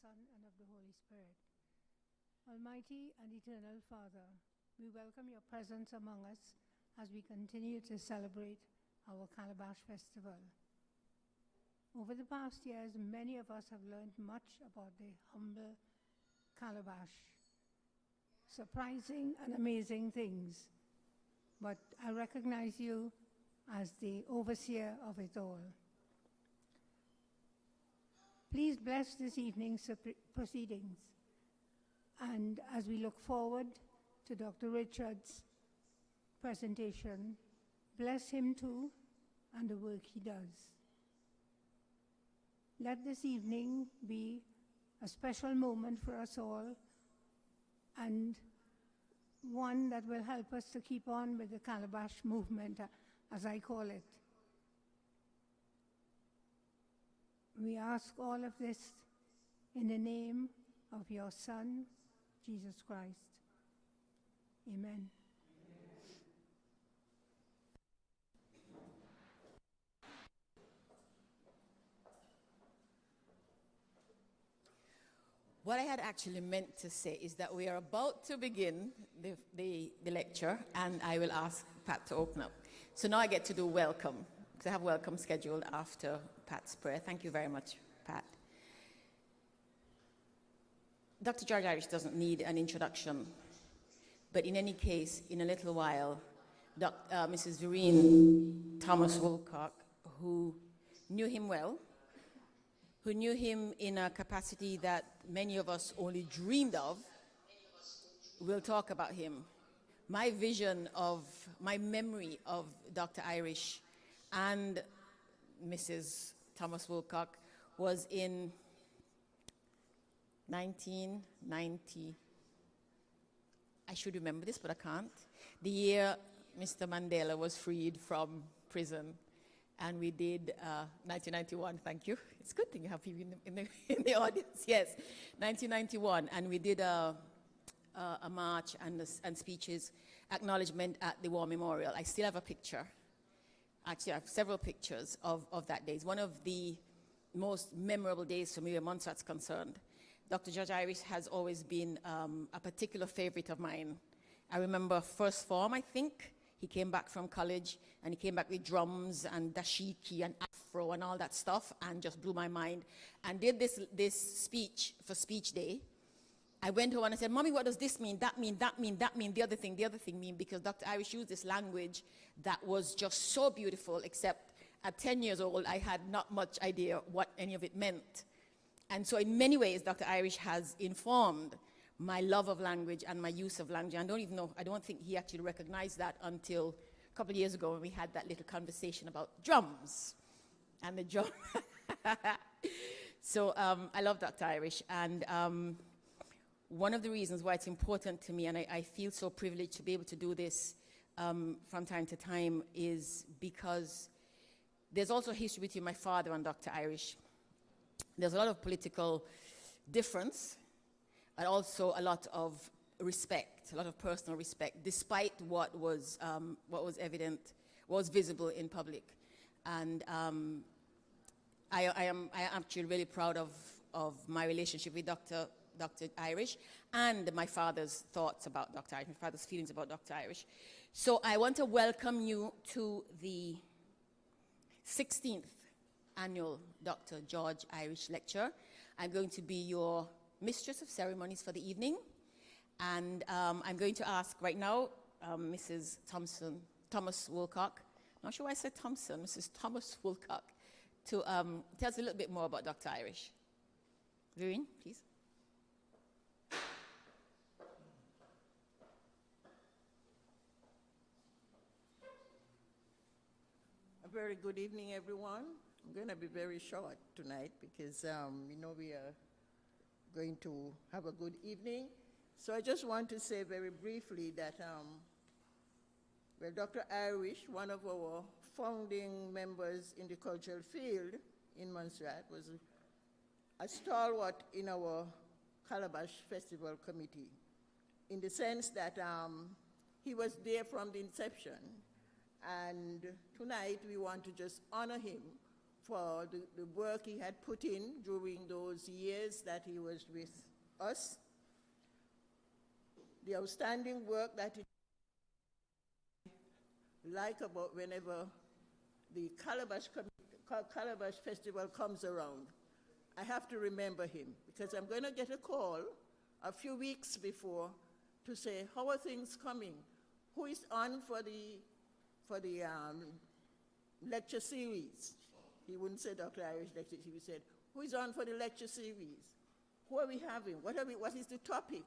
Son, and of the Holy Spirit. Almighty and eternal Father, we welcome your presence among us as we continue to celebrate our Calabash Festival. Over the past years, many of us have learned much about the humble Calabash. Surprising and amazing things. But I recognize you as the overseer of it all. Please bless this evening's proceedings. And as we look forward to Dr. Richard's presentation, bless him too and the work he does. Let this evening be a special moment for us all and one that will help us to keep on with the Calabash movement, as I call it. We ask all of this in the name of your Son, Jesus Christ. Amen. What I had actually meant to say is that we are about to begin the lecture, and I will ask Pat to open up. So now I get to do welcome, because I have welcome scheduled after Pat's prayer. Thank you very much, Pat. Dr. George Irish doesn't need an introduction, but in any case, in a little while, Mrs. Vereen Thomas Woolcock, who knew him well, who knew him in a capacity that many of us only dreamed of, will talk about him. My vision of, my memory of Dr. Irish and Mrs. Thomas Woolcock was in 1990. I should remember this, but I can't. The year Mr. Mandela was freed from prison. And we did 1991, thank you. It's a good thing you have people in the audience, yes. 1991, and we did a march and speeches, acknowledgement at the War Memorial. I still have a picture. Actually, I have several pictures of that day. It's one of the most memorable days for me where Montserrat's concerned. Dr. George Irish has always been a particular favorite of mine. I remember first form, I think. He came back from college, and he came back with drums and dashiki and afro and all that stuff, and just blew my mind, and did this speech for speech day. I went home and I said, Mommy, what does this mean? That mean, that mean, that mean, the other thing mean, because Dr. Irish used this language that was just so beautiful, except at 10 years old, I had not much idea what any of it meant. And so in many ways, Dr. Irish has informed my love of language and my use of language. I don't think he actually recognized that until a couple of years ago when we had that little conversation about drums and the drum. So I love Dr. Irish, and one of the reasons why it's important to me, and I feel so privileged to be able to do this from time to time, is because there's also a history between my father and Dr. Irish. There's a lot of political difference, and also a lot of respect, a lot of personal respect, despite what was evident, what was visible in public. And I am actually really proud of my relationship with Dr. Irish and my father's thoughts about Dr. Irish, my father's feelings about Dr. Irish. So I want to welcome you to the 16th annual Dr. George Irish Lecture. I'm going to be your mistress of ceremonies for the evening, and I'm going to ask right now Mrs. Thomas Woolcock, not sure why I said Thompson, Mrs. Thomas Woolcock, to tell us a little bit more about Dr. Irish. Vereen, please. A very good evening, everyone. I'm going to be very short tonight because we are going to have a good evening. So I just want to say very briefly that, Dr. Irish, one of our founding members in the cultural field in Montserrat, was a stalwart in our Calabash Festival Committee, in the sense that he was there from the inception. And tonight we want to just honor him for the work he had put in during those years that he was with us, the outstanding work that he like about whenever the Calabash Festival comes around. I have to remember him because I'm going to get a call a few weeks before to say, how are things coming? Who is on for the lecture series? He wouldn't say Dr. Irish lecture, he said, who is on for the lecture series? Who are we having? What is the topic?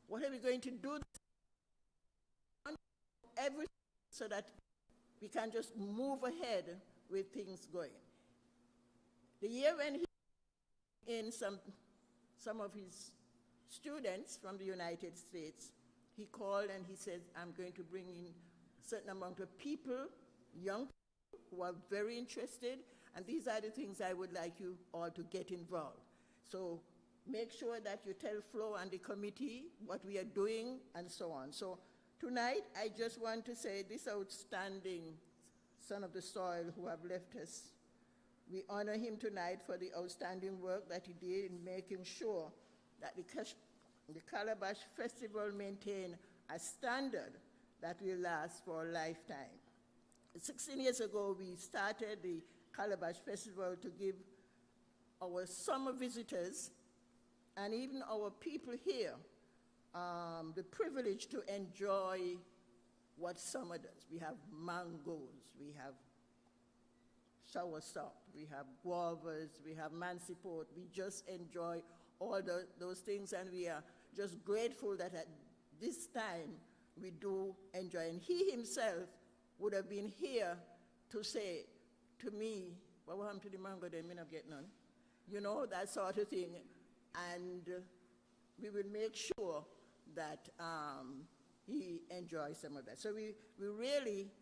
What are we going to do? Everything so that we can just move ahead with things going. The year when he in some of his students from the United States, he called and he said, I'm going to bring in a certain amount of people, young people who are very interested, and these are the things I would like you all to get involved. So make sure that you tell Flo and the committee what we are doing and so on. So tonight, I just want to say this outstanding son of the soil who have left us, we honor him tonight for the outstanding work that he did in making sure that the Calabash Festival maintain a standard that will last for a lifetime. 16 years ago, we started the Calabash Festival to give our summer visitors and even our people here the privilege to enjoy what summer does. We have mangoes, we have soursop, we have guavas, we have mansiport. We just enjoy all those things, and we are just grateful that at this time we do enjoy. And he himself would have been here to say to me, what happened to the mango then? Me not get none. You know, that sort of thing. And we will make sure that he enjoys some of that. So we really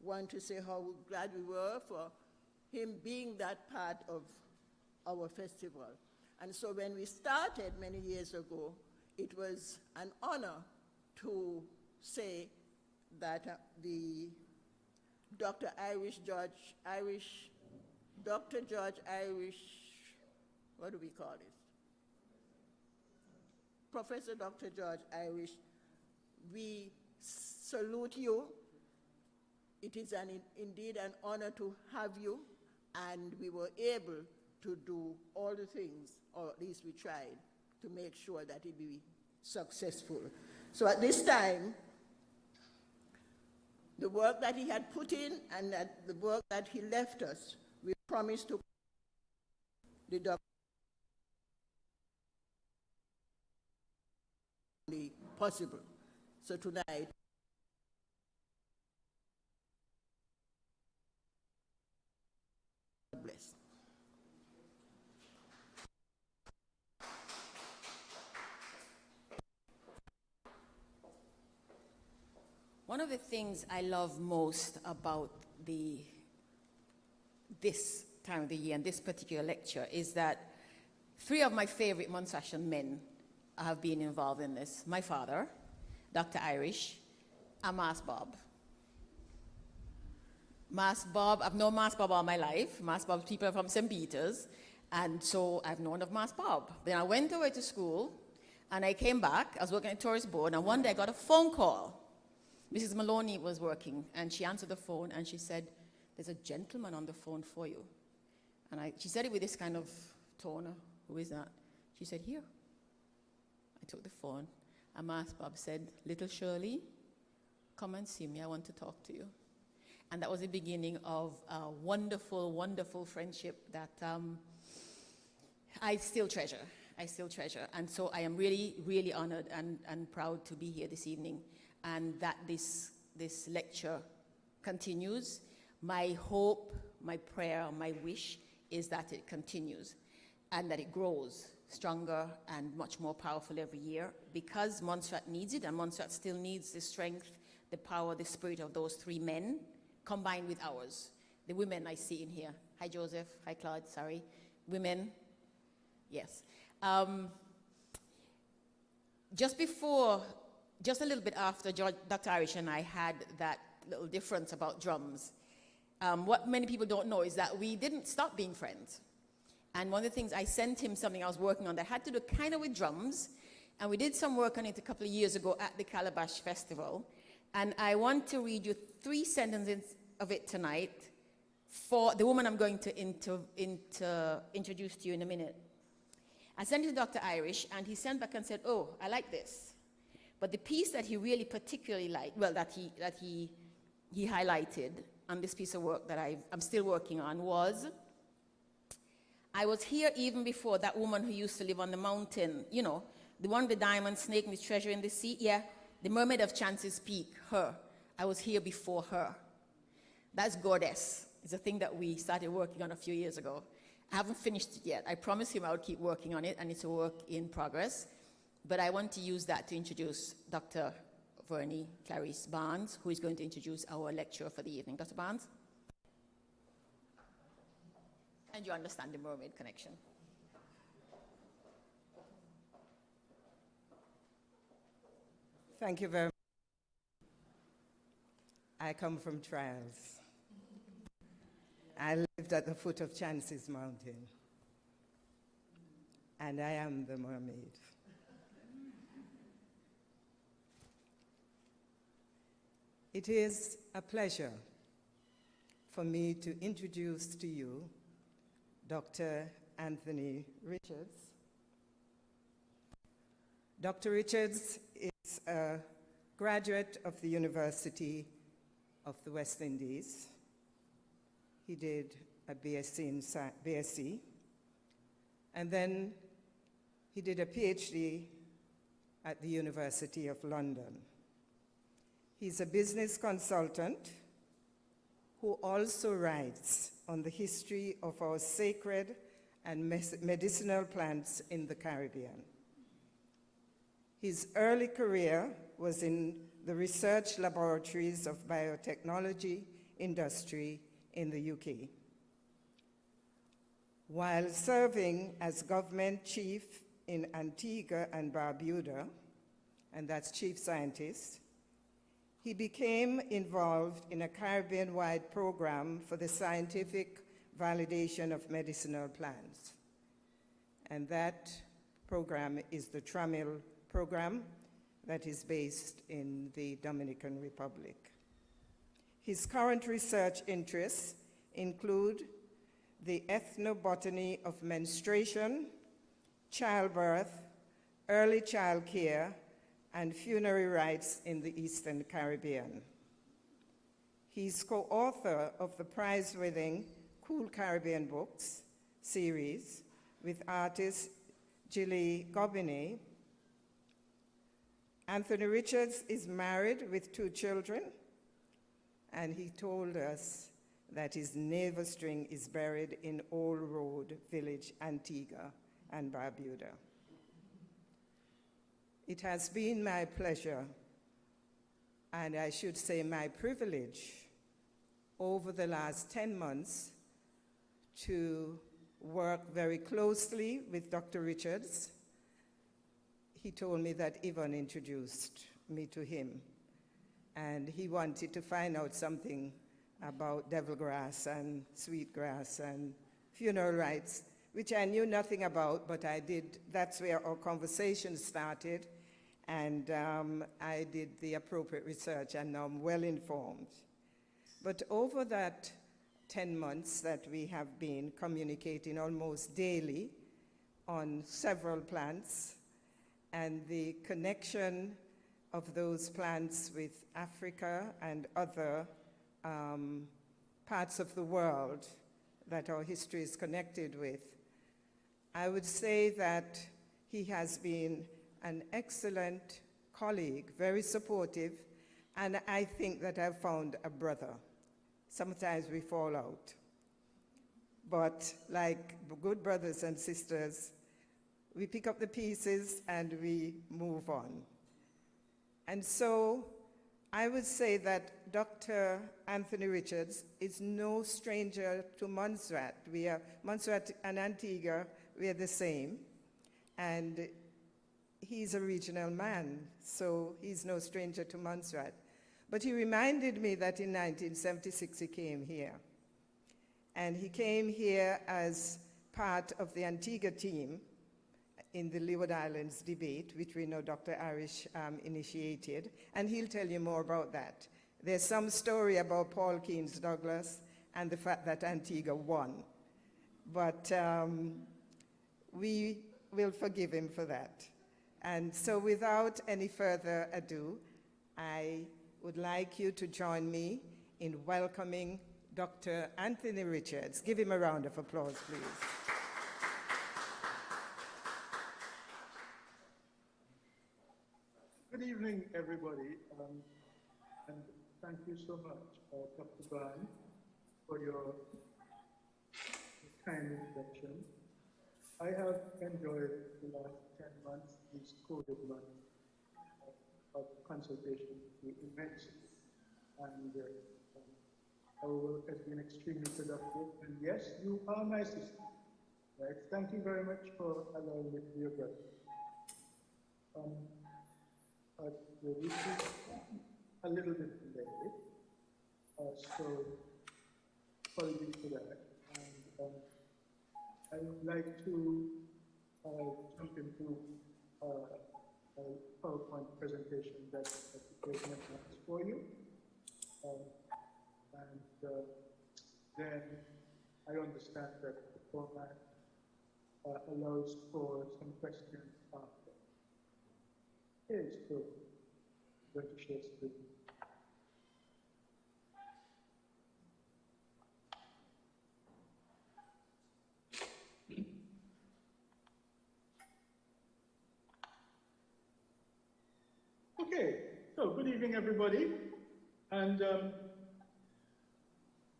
want to say how glad we were for him being that part of our festival. And so when we started many years ago, it was an honor to say that the Dr. George Irish, what do we call it? Professor Dr. George Irish, we salute you. It is indeed an honor to have you, and we were able to do all the things, or at least we tried, to make sure that it be successful. So at this time, the work that he had put in and the work that he left us, we promised to the doctor possible. So tonight, God bless. One of the things I love most about this time of the year and this particular lecture is that 3 of my favorite Monsignor men have been involved in this. My father, Dr. Irish, and Mas Bob. Mas Bob, I've known Mas Bob all my life. Mas Bob's people are from St. Peter's, and so I've known of Mas Bob. Then I went away to school, and I came back. I was working at Tourist Board, and one day I got a phone call. Mrs. Maloney was working, and she answered the phone, and she said, there's a gentleman on the phone for you. And she said it with this kind of tone. Who is that? She said, here. I took the phone, and Mas Bob said, little Shirley, come and see me. I want to talk to you. And that was the beginning of a wonderful, wonderful friendship that I still treasure. And so I am really, really honored and proud to be here this evening, and that this lecture continues. My hope, my prayer, my wish is that it continues and that it grows stronger and much more powerful every year, because Montserrat needs it, and Montserrat still needs the strength, the power, the spirit of those 3 men combined with ours. The women I see in here. Hi, Joseph. Hi, Claude. Sorry. Women. Yes. Just a little bit after Dr. Irish and I had that little difference about drums, what many people don't know is that we didn't stop being friends. And one of the things, I sent him something I was working on that had to do kind of with drums, and we did some work on it a couple of years ago at the Calabash Festival. And I want to read you 3 sentences of it tonight for the woman I'm going to introduce to you in a minute. I sent it to Dr. Irish, and he sent back and said, oh, I like this. But the piece that he really particularly liked, well, that he highlighted on this piece of work that I'm still working on was, I was here even before that woman who used to live on the mountain, you know, the one with the diamond snake with treasure in the sea. Yeah, the mermaid of Chance's Peak, her. I was here before her. That's goddess. It's a thing that we started working on a few years ago. I haven't finished it yet. I promised him I would keep working on it, and it's a work in progress. But I want to use that to introduce Dr. Vernie Clarice Barnes, who is going to introduce our lecturer for the evening. Dr. Barnes? And you understand the mermaid connection. Thank you very much. I come from trials. I lived at the foot of Chance's Mountain, and I am the mermaid. It is a pleasure for me to introduce to you Dr. Anthony Richards. Dr. Richards is a graduate of the University of the West Indies. He did a BSc, and then he did a PhD at the University of London. He's a business consultant who also writes on the history of our sacred and medicinal plants in the Caribbean. His early career was in the research laboratories of biotechnology industry in the UK. While serving as government chief in Antigua and Barbados, and that's chief scientist, he became involved in a Caribbean-wide program for the scientific validation of medicinal plants. And that program is the TRAMIL program that is based in the Dominican Republic. His current research interests include the ethnobotany of menstruation, childbirth, early child care, and funerary rites in the Eastern Caribbean. He's co-author of the prize-winning Cool Caribbean Books series with artist Gilly Gobinet. Anthony Richards is married with 2 children, and he told us that his navel string is buried in Old Road Village, Antigua and Barbuda. It has been my pleasure, and I should say my privilege, over the last 10 months to work very closely with Dr. Richards. He told me that Yvonne introduced me to him, and he wanted to find out something about devilgrass and sweetgrass and funeral rites, which I knew nothing about, but I did. That's where our conversation started, and I did the appropriate research, and now I'm well informed. But over that 10 months that we have been communicating almost daily on several plants, and the connection of those plants with Africa and other parts of the world that our history is connected with, I would say that he has been an excellent colleague, very supportive, and I think that I've found a brother. Sometimes we fall out, but like good brothers and sisters, we pick up the pieces and we move on. And so I would say that Dr. Anthony Richards is no stranger to Montserrat. Montserrat and Antigua, we are the same. And he's a regional man, so he's no stranger to Montserrat. But he reminded me that in 1976 he came here. And he came here as part of the Antigua team in the Leeward Islands debate, which we know Dr. Arish initiated, and he'll tell you more about that. There's some story about Paul Keynes Douglas and the fact that Antigua won. But we will forgive him for that. And so without any further ado, I would like you to join me in welcoming Dr. Anthony Richards. Give him a round of applause, please. Good evening, everybody, and thank you so much, Dr. Byrne, for your kind introduction. I have enjoyed the last 10 months, these COVID months of consultation with you immensely, and our work has been extremely productive. And yes, you are my sister, right? Thank you very much for allowing me to be your brother. The week is a little bit delayed, so apologies for that. And I would like to jump into a PowerPoint presentation that the president has for you. Then I understand that the format allows for some questions after. Okay, so I'm going to share screen. Okay, so good evening, everybody. And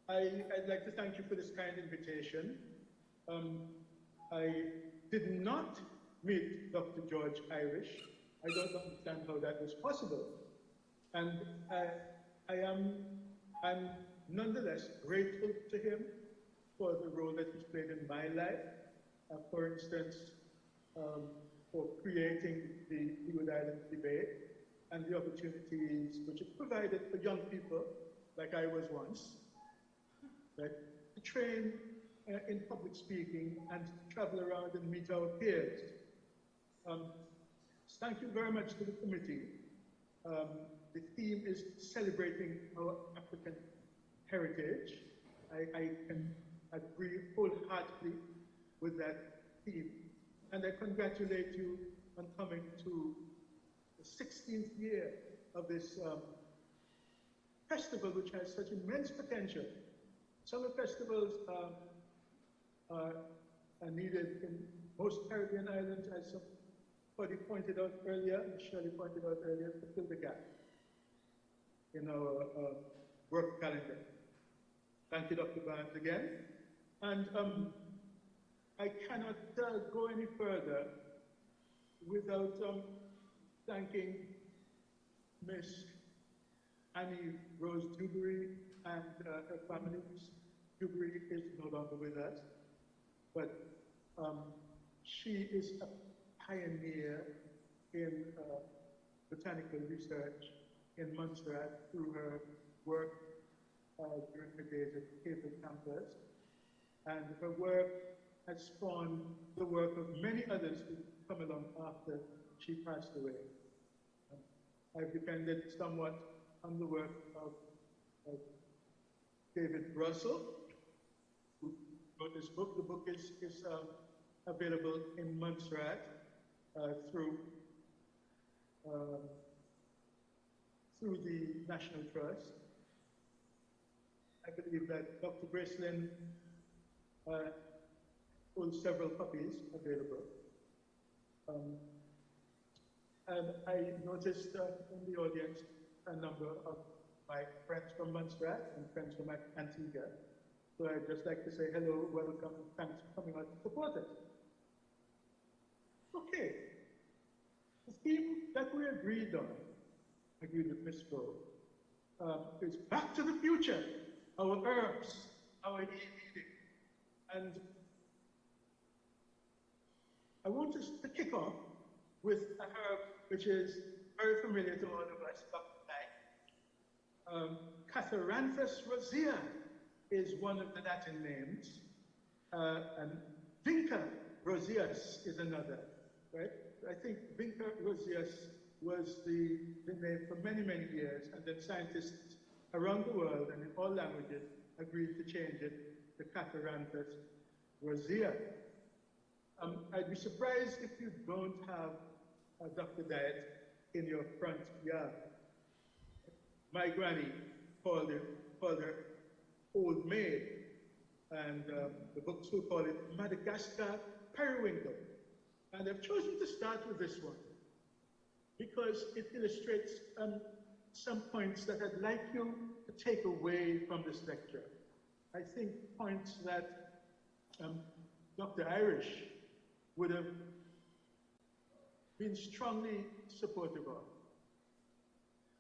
I'd like to thank you for this kind invitation. I did not meet Dr. George Irish. I don't understand how that was possible. And I'm nonetheless grateful to him for the role that he's played in my life. For instance, for creating the Leeward Islands debate and the opportunities which it provided for young people, like I was once, right, to train in public speaking and travel around and meet our peers. Thank you very much to the committee. The theme is celebrating our African heritage. I can agree wholeheartedly with that theme. And I congratulate you on coming to the 16th year of this festival, which has such immense potential. Summer festivals are needed in most Caribbean islands, as somebody pointed out earlier, Shirley pointed out earlier, to fill the gap in our work calendar. Thank you, Dr. Barnes, again. And I cannot go any further without thanking Miss Annie Rose Dewberry and her family. Miss Dewberry is no longer with us, but she is a pioneer in botanical research in Montserrat through her work during her days at Cable campus. And her work has spawned the work of many others who come along after she passed away. I've depended somewhat on the work of David Russell, who wrote this book. The book is available in Montserrat through the National Trust. I believe that Dr. Gracelyn holds several copies available. And I noticed in the audience a number of my friends from Montserrat and friends from Antigua. So I'd just like to say hello, welcome, and thanks for coming out to support us. Okay. The theme that we agreed with Ms. Rowe, is back to the future, our herbs, our eating. And I want us to kick off with a herb which is very familiar to all of us, Dr. Catharanthus rosea. is one of the Latin names, and Vinca roseus is another, right? I think Vinca roseus was the name for many, many years, and then scientists around the world and in all languages agreed to change it to Catharanthus rosea. I'd be surprised if you don't have a Dr. Diet in your front yard. My granny called her Old Maid, and the books will call it Madagascar Periwinkle. And I've chosen to start with this one because it illustrates some points that I'd like you to take away from this lecture. I think points that Dr. Irish would have been strongly supportive of.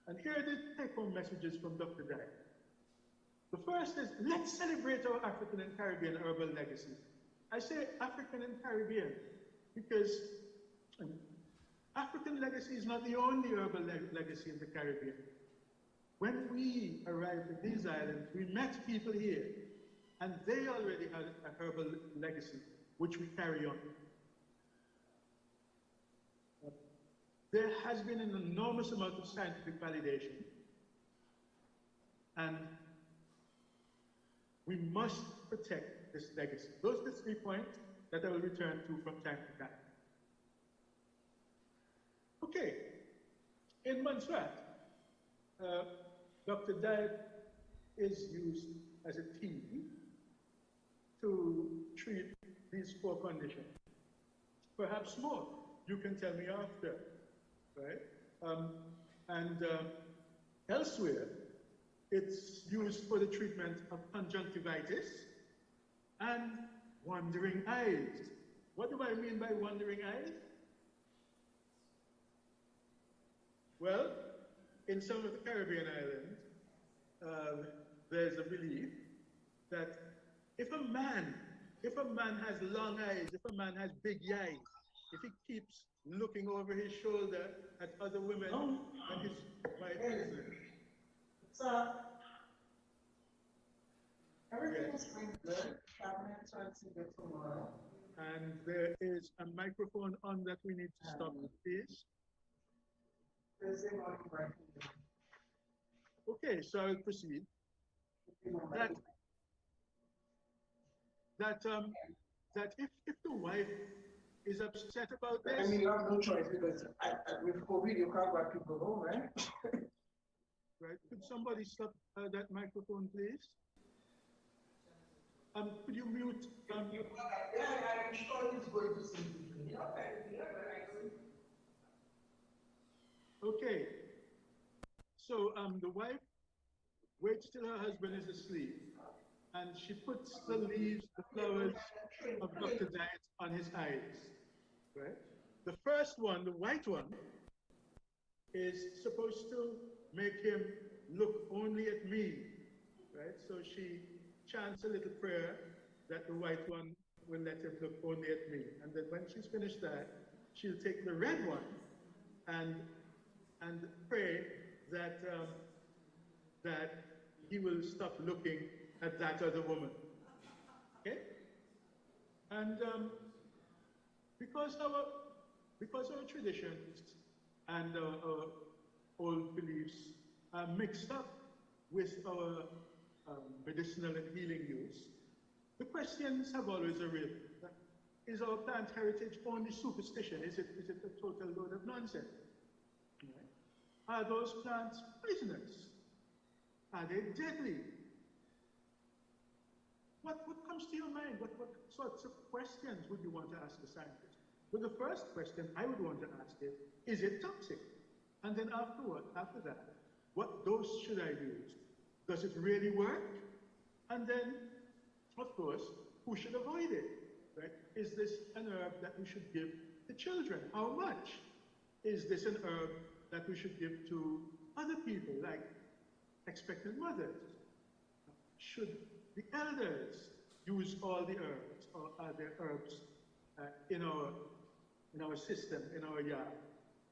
And here are the take-home messages from Dr. Dye. The first is, let's celebrate our African and Caribbean herbal legacy. I say African and Caribbean because African legacy is not the only herbal legacy in the Caribbean. When we arrived in these islands, we met people here, and they already had a herbal legacy, which we carry on. There has been an enormous amount of scientific validation, and we must protect this legacy. Those are the 3 points that I will return to from time to time. Okay, in Montserrat, Dr. Diet is used as a tea to treat these 4 conditions. Perhaps more, you can tell me after, right? Elsewhere, it's used for the treatment of conjunctivitis and wandering eyes. What do I mean by wandering eyes? Well, in some of the Caribbean islands, there's a belief that if a man has long eyes, if a man has big eyes, if he keeps looking over his shoulder at other women, and his wife is So, everything is going good. Cabinets are to get tomorrow. And there is a microphone on that we need to stop, please. Thursday morning breakfast. Okay, so I'll proceed. That if the wife is upset about this, I mean, you have no choice because with COVID, you can't let people home, right? right? Could somebody stop that microphone, please? Could you mute? Yeah, I'm sure he's going to see you. Okay. So the wife waits till her husband is asleep, and she puts the leaves, the flowers of Dr. Diet on his eyes, right? The first one, the white one, is supposed to make him look only at me, right? So she chants a little prayer that the white one will let him look only at me. And then when she's finished that, she'll take the red one and pray that that he will stop looking at that other woman. Okay? And because our traditions and our old beliefs are mixed up with our medicinal and healing use, the questions have always arisen. Is our plant heritage only superstition? Is it a total load of nonsense? Right? Are those plants poisonous? Are they deadly? What comes to your mind? What sorts of questions would you want to ask a scientist? Well, the first question I would want to ask is it toxic? And then after that, what dose should I use? Does it really work? And then, of course, who should avoid it? Right? Is this an herb that we should give to children? How much? Is this an herb that we should give to other people, like expectant mothers? Should the elders use all the herbs, or are there herbs in our system, in our yard,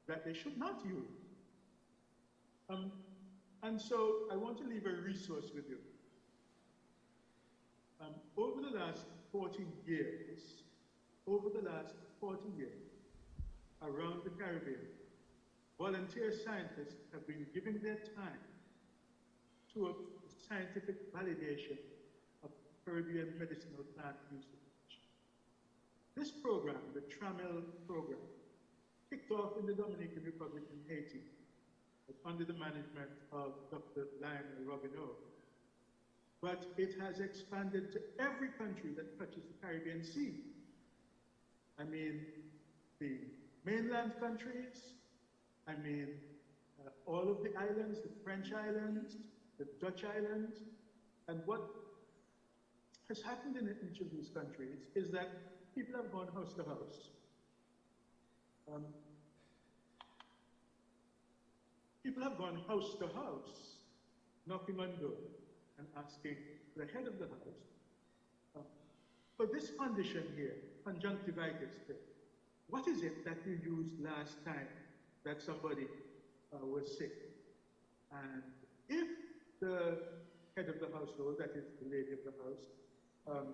that they should not use? And so I want to leave a resource with you. Over the last 40 years, around the Caribbean, volunteer scientists have been giving their time to a scientific validation of Caribbean medicinal plant usage. This program, the TRAMEL program, kicked off in the Dominican Republic and Haiti under the management of Dr. Lionel Robineau. But it has expanded to every country that touches the Caribbean Sea. I mean, the mainland countries, all of the islands, the French islands, the Dutch islands. And what has happened in each of these countries is that people have gone house to house. People have gone house to house, knocking on doors and asking the head of the house, for this condition here, conjunctivitis, what is it that you used last time that somebody was sick? And if the head of the household, that is the lady of the house,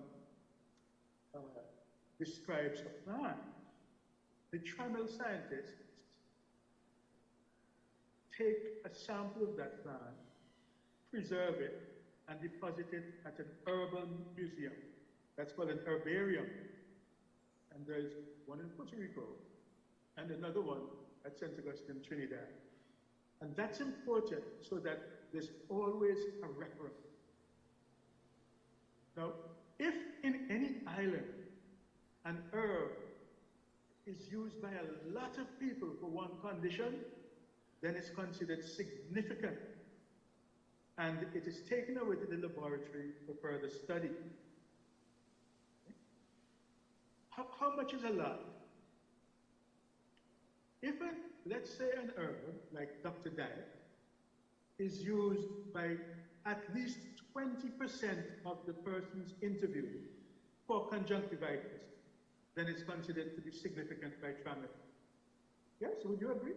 describes a plant, the TRAMEL scientists take a sample of that plant, preserve it, and deposit it at an urban museum. That's called an herbarium. And there's one in Puerto Rico and another one at St. Augustine, Trinidad. And that's important so that there's always a record. Now, if in any island an herb is used by a lot of people for one condition, then it's considered significant. And it is taken away to the laboratory for further study. How much is a lot? If, let's say, an herb, like Dr. Diet, is used by at least 20% of the persons interviewed for conjunctivitis, then it's considered to be significant by TRAMEL. Yes, would you agree?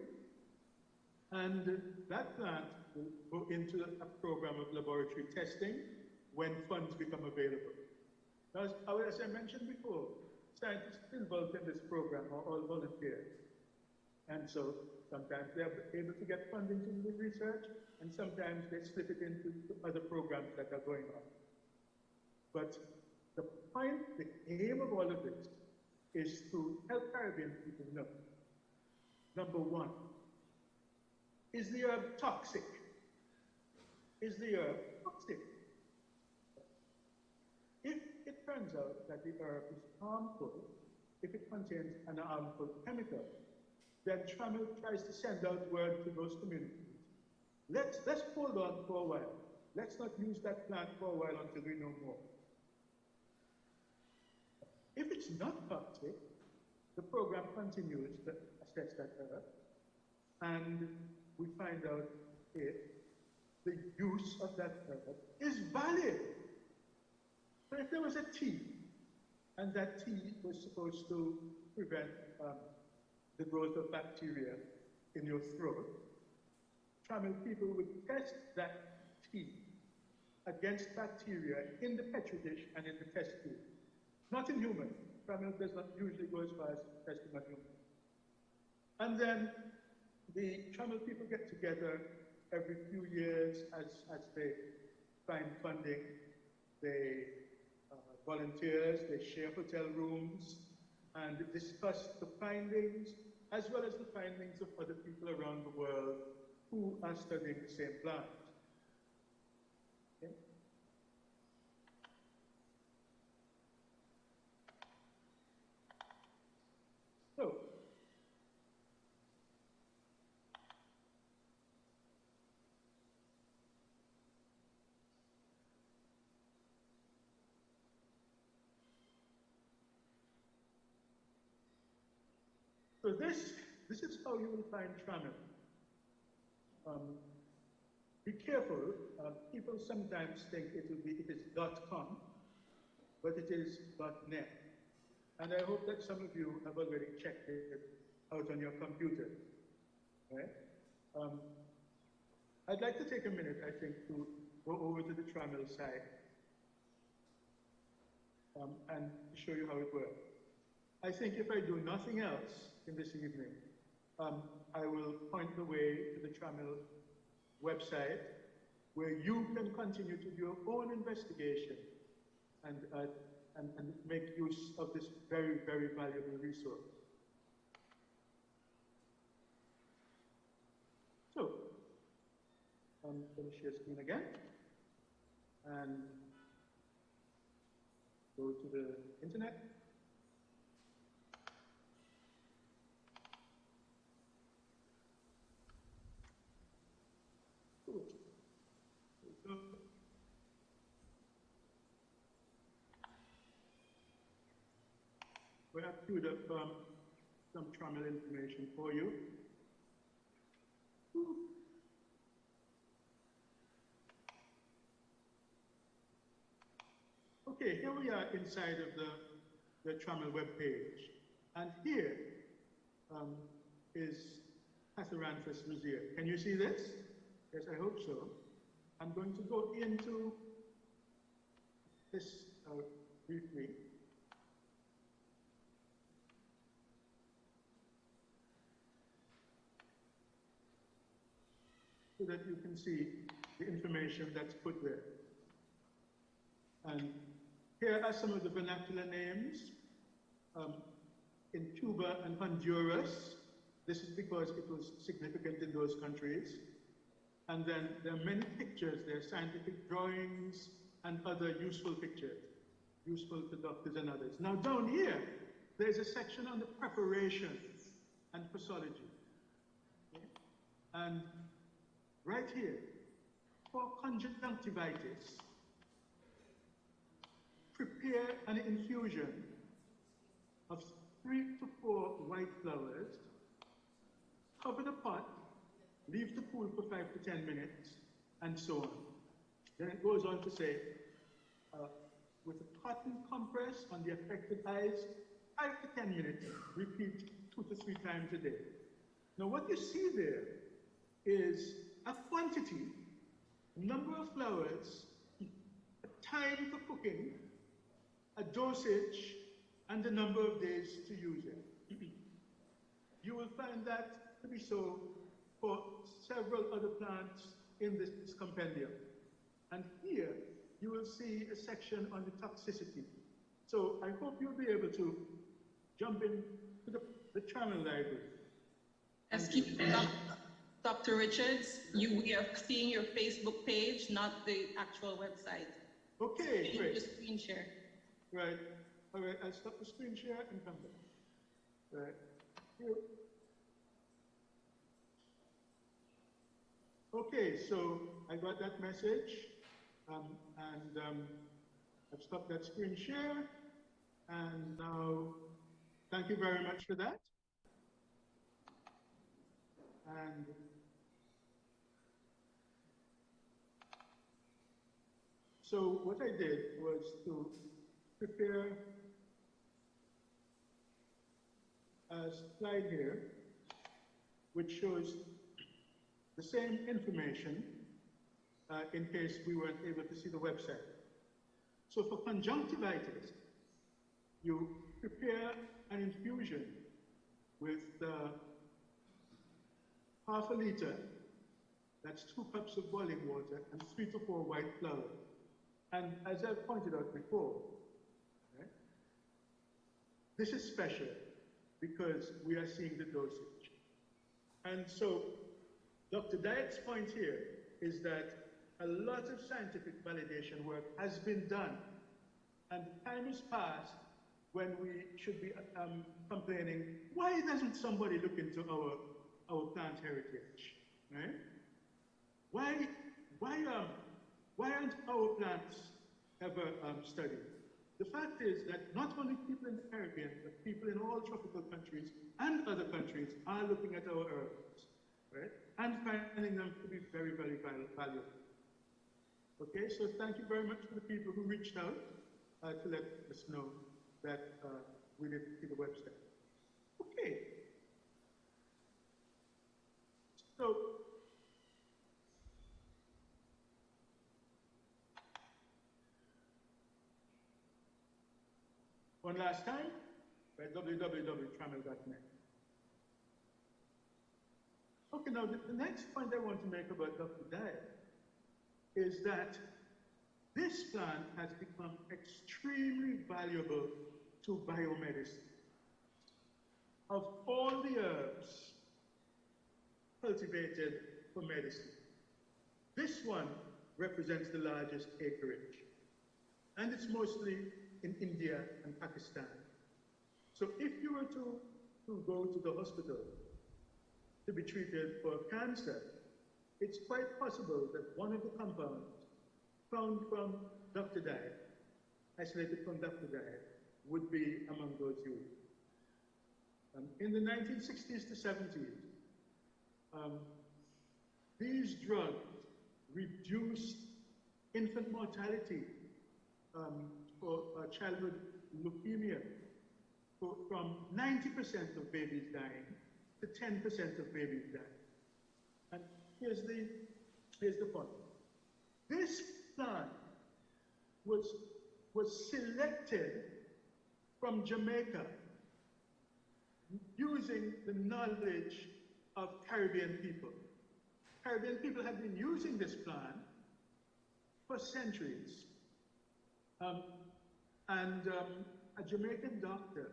And that plant will go into a program of laboratory testing when funds become available. Now, as I mentioned before, scientists involved in this program are all volunteers. And so sometimes they're able to get funding to do research, and sometimes they slip it into other programs that are going on. But the point, the aim of all of this is to help Caribbean people know. Number one, is the herb toxic? Is the herb toxic? If it turns out that the herb is harmful, if it contains an harmful chemical, then TRAMEL tries to send out word to those communities. Let's hold on for a while. Let's not use that plant for a while until we know more. If it's not toxic, the program continues to assess that herb, and we find out if the use of that herb is valid. So if there was a tea, and that tea was supposed to prevent the growth of bacteria in your throat, TRAMEL people would test that tea against bacteria in the petri dish and in the test tube. Not in humans. TRAMEL does not usually go as far as testing on humans. And then the TRAMEL people get together every few years as they find funding. They volunteers, they share hotel rooms and discuss the findings as well as the findings of other people around the world who are studying the same plant. Okay? So this is how you will find TRAMEL. Be careful. People sometimes think it is .com, but it is .net. And I hope that some of you have already checked it out on your computer. Right? I'd like to take a minute, I think, to go over to the TRAMEL site. and to show you how it works. I think if I do nothing else in this evening, I will point the way to the Tramil website, where you can continue to do your own investigation and make use of this very, very valuable resource. So, I'm going to share screen again and go to the internet. Cool. There we go. We have queued up some Tramil information for you. Okay, here we are inside of the Tramil webpage. And here is Catharanthus rosea. Can you see this? Yes, I hope so. I'm going to go into this briefly. So that you can see the information that's put there. And here are some of the vernacular names. In Cuba and Honduras, this is because it was significant in those countries. And then there are many pictures, there are scientific drawings and other useful pictures, useful to doctors and others. Now down here, there's a section on the preparation and posology. Okay? And right here, for conjunctivitis, prepare an infusion of 3 to 4 white flowers, cover the pot, leave to cool for 5 to 10 minutes, and so on. Then it goes on to say, with a cotton compress on the affected eyes, 5 to 10 minutes, repeat 2 to 3 times a day. Now what you see there is a quantity, number of flowers, a time for cooking, a dosage, and the number of days to use it. You will find that to be so for several other plants in this compendium. And here, you will see a section on the toxicity. So I hope you'll be able to jump into the Tramil library. Excuse me, Dr. Richards, we are seeing your Facebook page, not the actual website. Okay, great. Just screen share. Right. All right, I'll stop the screen share and come back. Right. Here. Okay, so I got that message, I've stopped that screen share, and now thank you very much for that. And so what I did was to prepare a slide here, which shows the same information in case we weren't able to see the website. So for conjunctivitis, you prepare an infusion with half a liter, that's 2 cups of boiling water, and 3 to 4 white flowers. And as I've pointed out before, right, this is special because we are seeing the dosage. And so Dr. Dyke's point here is that a lot of scientific validation work has been done, and time has passed when we should be complaining, why doesn't somebody look into our plant heritage, right? Why aren't our plants ever studied? The fact is that not only people in the Caribbean, but people in all tropical countries and other countries are looking at our herbs, right? And finding them to be very, very valuable. Okay, so thank you very much for the people who reached out to let us know that we didn't see the website. Okay. So, One last time, at www.trammel.net. Okay, now the next point I want to make about Dr. Dyer is that this plant has become extremely valuable to biomedicine. Of all the herbs cultivated for medicine, this one represents the largest acreage, and it's mostly in India and Pakistan. So if you were to go to the hospital to be treated for cancer, it's quite possible that one of the compounds found from Dr. Dyer, isolated from Dr. Dyer, would be among those used. In the 1960s to 70s, these drugs reduced infant mortality for childhood leukemia from 90% of babies dying to 10% of babies dying. And here's the point. This plant was selected from Jamaica using the knowledge of Caribbean people. Caribbean people have been using this plant for centuries. A Jamaican doctor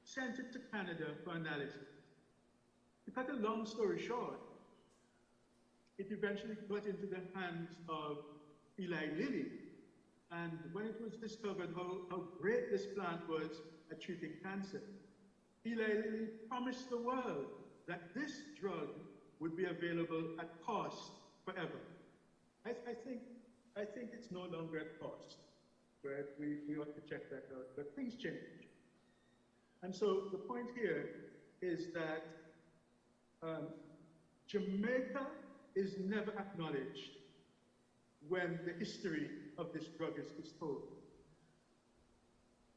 sent it to Canada for analysis. To cut a long story short, it eventually got into the hands of Eli Lilly. And when it was discovered how great this plant was at treating cancer, Eli Lilly promised the world that this drug would be available at cost forever. I think it's no longer at cost, right? We ought to check that out, but things change. And so the point here is that Jamaica is never acknowledged when the history of this drug is told.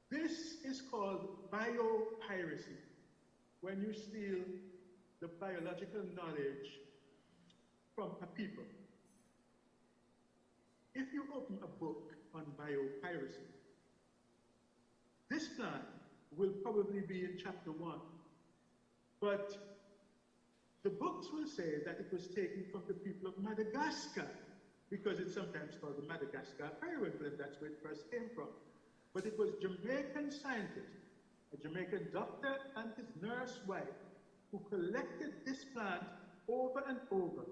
This is called biopiracy, when you steal the biological knowledge from a people. If you open a book on biopiracy, this plant will probably be in chapter 1, but the books will say that it was taken from the people of Madagascar, because it's sometimes called the Madagascar periwinkle, and that's where it first came from. But it was Jamaican scientists, a Jamaican doctor and his nurse wife, who collected this plant over and over,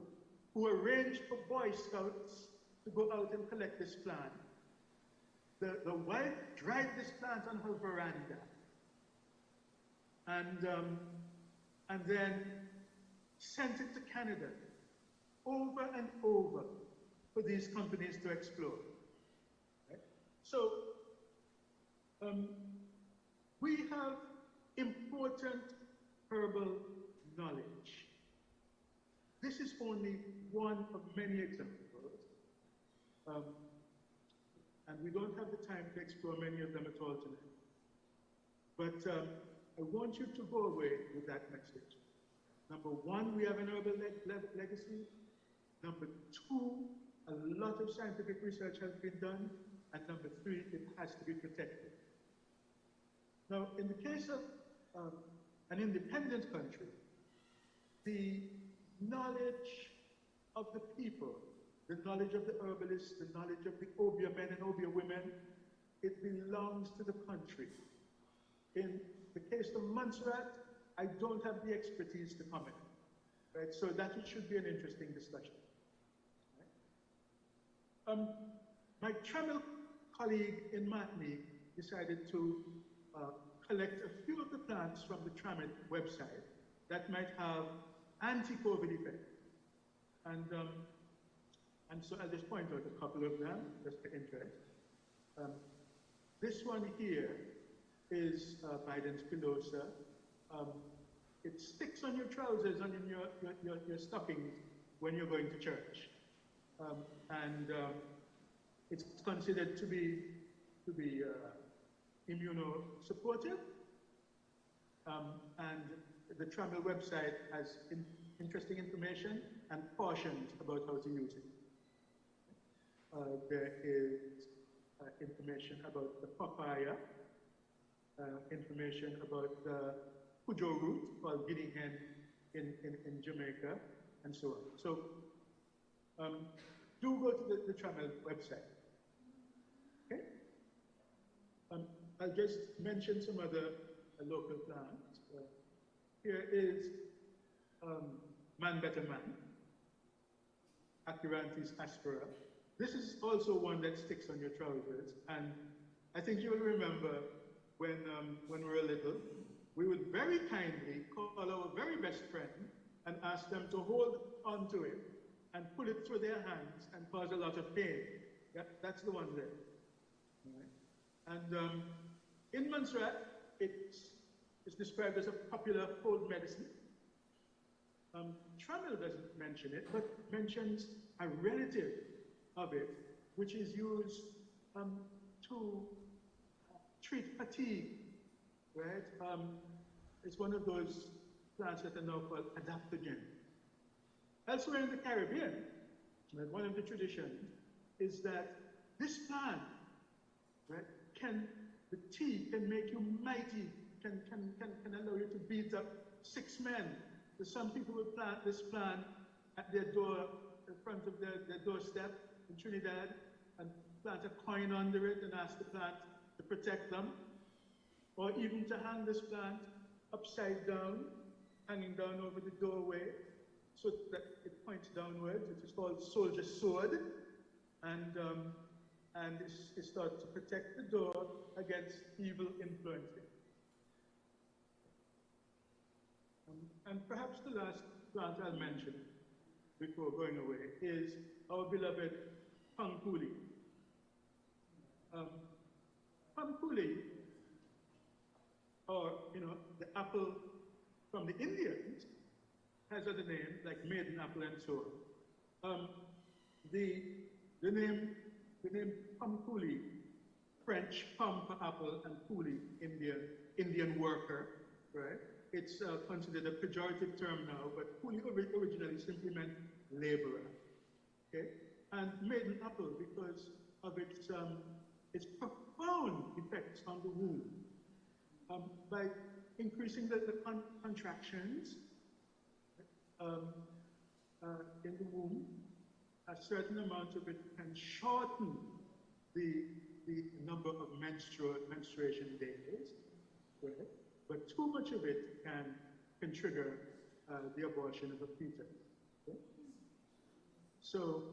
who arranged for Boy Scouts to go out and collect this plant. The wife dried this plant on her veranda, and then sent it to Canada over and over for these companies to explore. Right? So we have important herbal knowledge. This is only one of many examples, and we don't have the time to explore many of them at all tonight. But I want you to go away with that message. Number one, we have an herbal legacy. Number two, a lot of scientific research has been done. And number three, it has to be protected. Now, in the case of an independent country, the knowledge of the people, the knowledge of the herbalists, the knowledge of the obeah men and obeah women, it belongs to the country. In the case of Montserrat, I don't have the expertise to comment, right? So that should be an interesting discussion. Right? My Trammel colleague in Martinique decided to collect a few of the plants from the Trammel website that might have anti-COVID effect. And so I'll just point out a couple of them, just for interest. This one here is Biden's pilosa. It sticks on your trousers and in your stockings when you're going to church. It's considered to be immunosupportive. And the Trammel website has interesting information and cautions about how to use it. There is information about the papaya, information about the Pujo root, called guinea hen in Jamaica, and so on. So do go to the Trammell website. Okay? I'll just mention some other local plants. Here is Man Better Man, Acheranthus aspera. This is also one that sticks on your trousers, and I think you will remember when we were little, we would very kindly call our very best friend and ask them to hold onto it and pull it through their hands and cause a lot of pain. Yeah, that's the one there. All right. And in Montserrat, it's described as a popular cold medicine. Trammell doesn't mention it, but mentions a relative of it, which is used to treat fatigue, right? It's one of those plants that are now called adaptogen. Elsewhere in the Caribbean, one of the traditions is that this plant, right, the tea can make you mighty, can allow you to beat up 6 men. So some people will plant this plant at their door, in front of their doorstep in Trinidad, and plant a coin under it and ask the plant to protect them, or even to hang this plant upside down, hanging down over the doorway, so that it points downwards. It is called soldier's sword, and it's thought to protect the door against evil influences. And perhaps the last plant I'll mention before going away is our beloved Tongkhuli. Tongkhuli, or the apple from the Indians, has other names like maiden apple and so on. The name Tongkhuli, French pomme for apple and kuli, Indian worker, right? It's considered a pejorative term now, but kuli originally simply meant laborer. Okay, and maiden apple because of its profound effects on the womb. By increasing the contractions in the womb, a certain amount of it can shorten the number of menstruation days, right? But too much of it can trigger the abortion of a fetus. Okay? So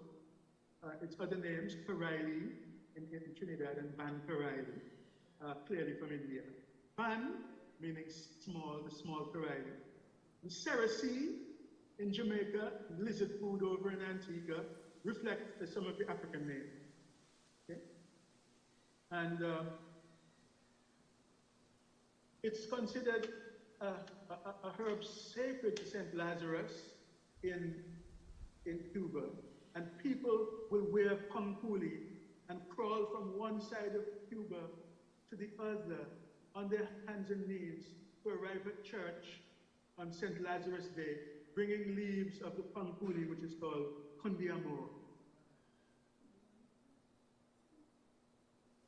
its other names, Karaili in Trinidad and Ban Karaili, clearly from India. Ban, meaning small, the small Karaili. And Cerasee in Jamaica, lizard food over in Antigua, reflect some of the African names. Okay? And it's considered a herb sacred to St. Lazarus in Cuba, and people will wear Tongkhuli and crawl from one side of Cuba to the other on their hands and knees to arrive at church on St. Lazarus Day, bringing leaves of the Tongkhuli, which is called Kundiamor.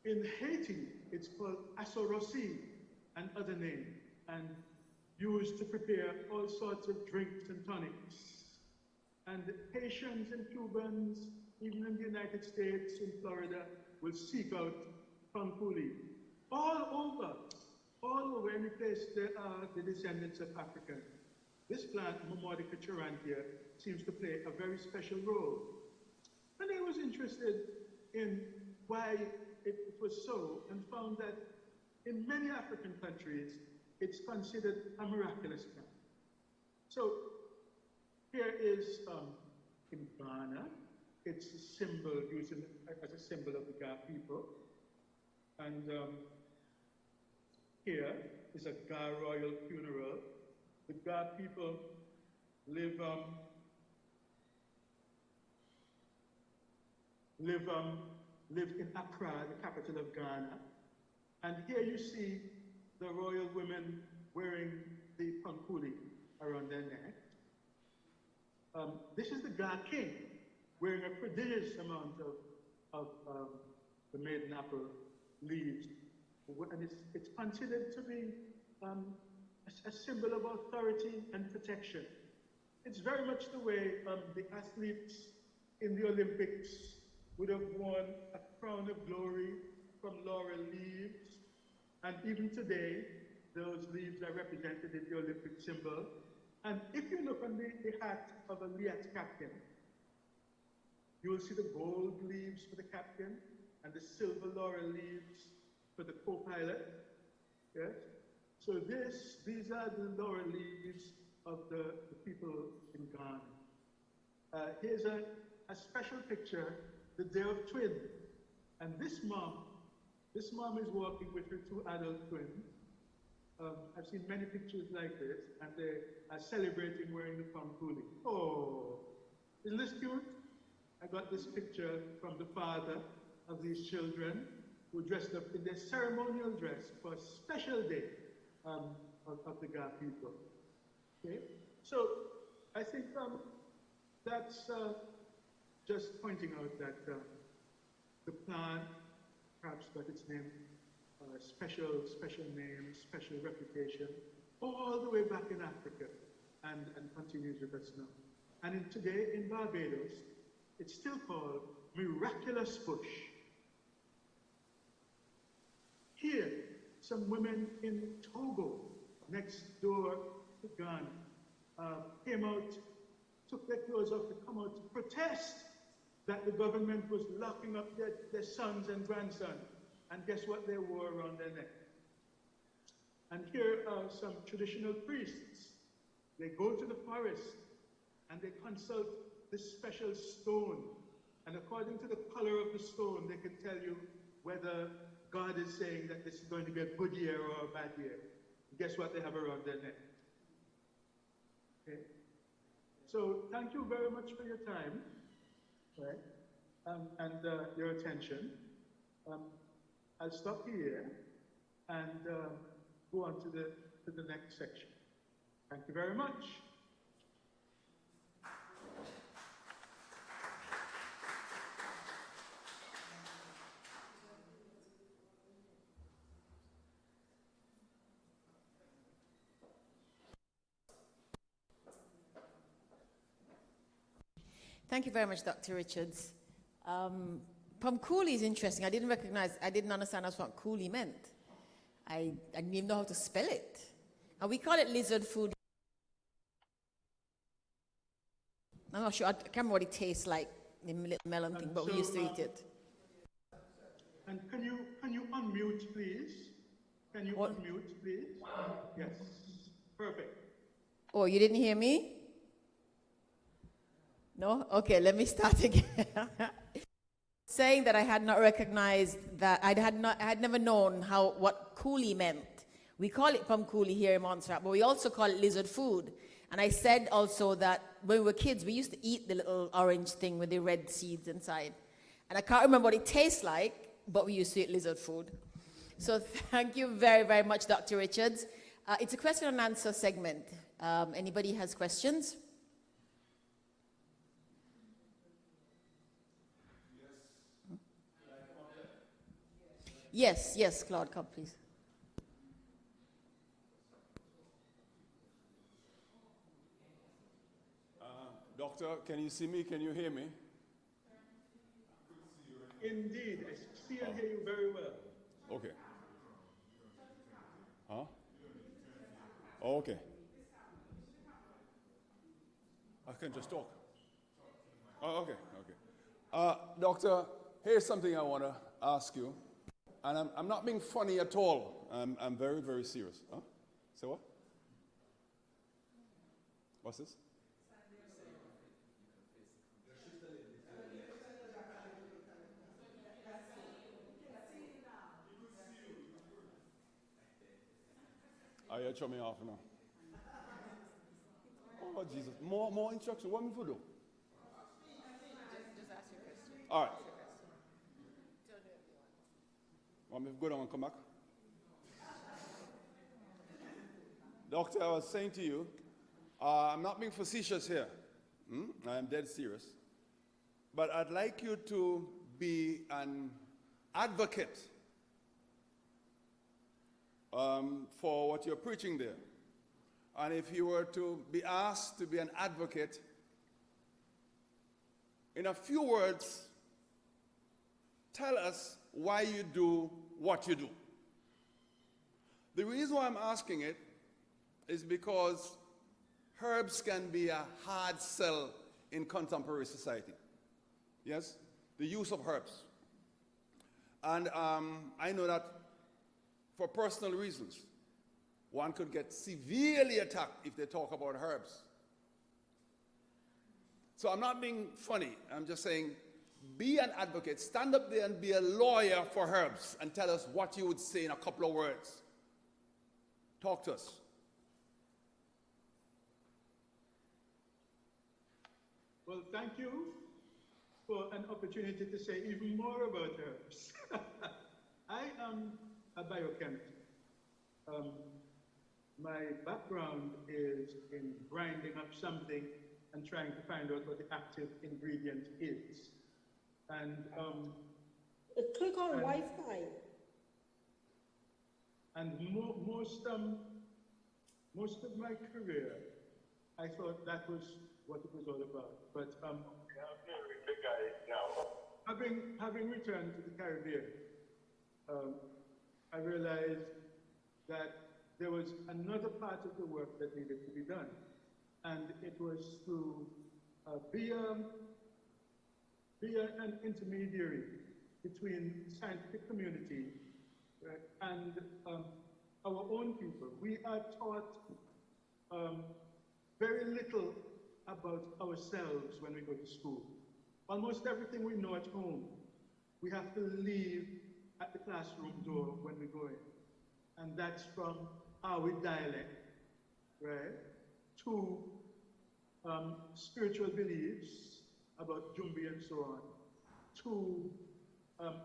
In Haiti, it's called Asorosi, and other names, and used to prepare all sorts of drinks and tonics. And Haitians and Cubans, even in the United States, in Florida, will seek out Tongkhuli. All over any place there are the descendants of Africans. This plant, Momordica charantia, seems to play a very special role. And I was interested in why it was so, and found that in many African countries, it's considered a miraculous plant. So here is in Ghana, it's a symbol used as a symbol of the Ga people. And here is a Ga royal funeral. The Ga people live in Accra, the capital of Ghana. And here you see the royal women wearing the Tongkhuli around their neck. This is the Ga king wearing a prodigious amount of the maiden apple leaves and it's considered to be a symbol of authority and protection. It's very much the way the athletes in the Olympics would have worn a crown of glory from laurel leaves, and even today, those leaves are represented in the Olympic symbol. And if you look on the hat of a Liat captain, you will see the gold leaves for the captain and the silver laurel leaves for the co-pilot. Yes? So these are the laurel leaves of the people in Ghana. Here's a special picture, the day of twin. And this mom is walking with her two adult twins. I've seen many pictures like this, and they are celebrating wearing the Tongkhuli. Oh, isn't this cute? I got this picture from the father of these children who dressed up in their ceremonial dress for a special day of the Ga people. Okay? So I think that's just pointing out that the plant perhaps got its name, special name, special reputation, all the way back in Africa and continues with us now. And today in Barbados, it's still called Miraculous Bush. Here, some women in Togo, next door to Ghana, came out, took their clothes off to come out to protest that the government was locking up their sons and grandsons. And guess what they wore around their neck? And here are some traditional priests. They go to the forest and they consult this special stone. And according to the color of the stone, they can tell you whether God is saying that this is going to be a good year or a bad year. And guess what they have around their neck? Okay. So thank you very much for your time, right? And your attention. I'll stop here and go on to the next section. Thank you very much. Thank you very much, Dr. Richards. Tongkhuli is interesting. I didn't understand what Tongkhuli meant. I didn't even know how to spell it. And we call it lizard food. I'm not sure, I can't remember what it tastes like, the little melon thing, but we used to eat it. And can you unmute, please? Can you unmute, please? Yes, perfect. Oh, you didn't hear me? No? Okay, let me start again. Saying that I had not recognized that I had never known what coolie meant. We call it Tongkhuli here in Montserrat, but we also call it lizard food. And I said also that when we were kids, we used to eat the little orange thing with the red seeds inside. And I can't remember what it tastes like, but we used to eat lizard food. So thank you very, very much, Dr. Richards. It's a question and answer segment. Anybody has questions? Yes, Claude, come please. Doctor, can you see me? Can you hear me? Indeed, I see and hear you very well. Okay. Huh? Oh, okay. I can just talk. Oh, okay, okay. Doctor, here's something I want to ask you. And I'm not being funny at all. I'm very, very serious. Huh? Say what? What's this? Are you showing me off now? Oh, Jesus. More instruction. What am I to do? Just ask your question. All right. Want me to go down and come back? Doctor, I was saying to you, I'm not being facetious here. I am dead serious. But I'd like you to be an advocate for what you're preaching there. And if you were to be asked to be an advocate, in a few words, tell us why you do what you do. The reason why I'm asking it is because herbs can be a hard sell in contemporary society. Yes? The use of herbs. And I know that for personal reasons, one could get severely attacked if they talk about herbs. So I'm not being funny. I'm just saying, be an advocate. Stand up there and be a lawyer for herbs and tell us what you would say in a couple of words. Talk to us. Well, thank you for an opportunity to say even more about herbs. I am a biochemist. My background is in grinding up something and trying to find out what the active ingredient is. And click on Wi-Fi. And most of my career, I thought that was what it was all about. But having returned to the Caribbean, I realized that there was another part of the work that needed to be done. And it was to be an intermediary between the scientific community and our own people. We are taught very little about ourselves when we go to school. Almost everything we know at home, we have to leave at the classroom door when we go in. And that's from how we dialect, right, to spiritual beliefs about Jumbi and so on, to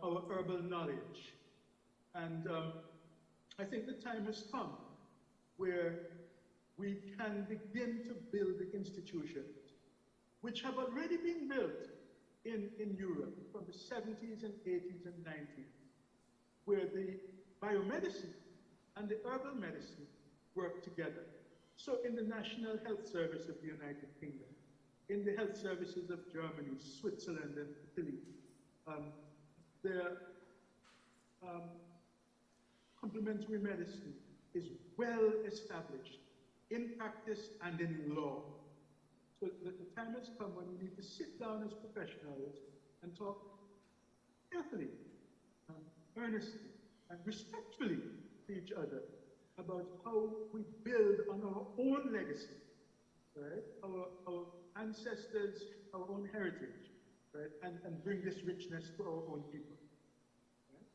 our herbal knowledge. And I think the time has come where we can begin to build the institutions which have already been built in Europe from the 70s and 80s and 90s, where the biomedicine and the herbal medicine work together. So in the National Health Service of the United Kingdom, in the health services of Germany, Switzerland, and Italy, their complementary medicine is well established in practice and in law. So the time has come when we need to sit down as professionals and talk carefully, earnestly, and respectfully to each other about how we build on our own legacy, right? Our ancestors, our own heritage, right? And bring this richness to our own people. Right?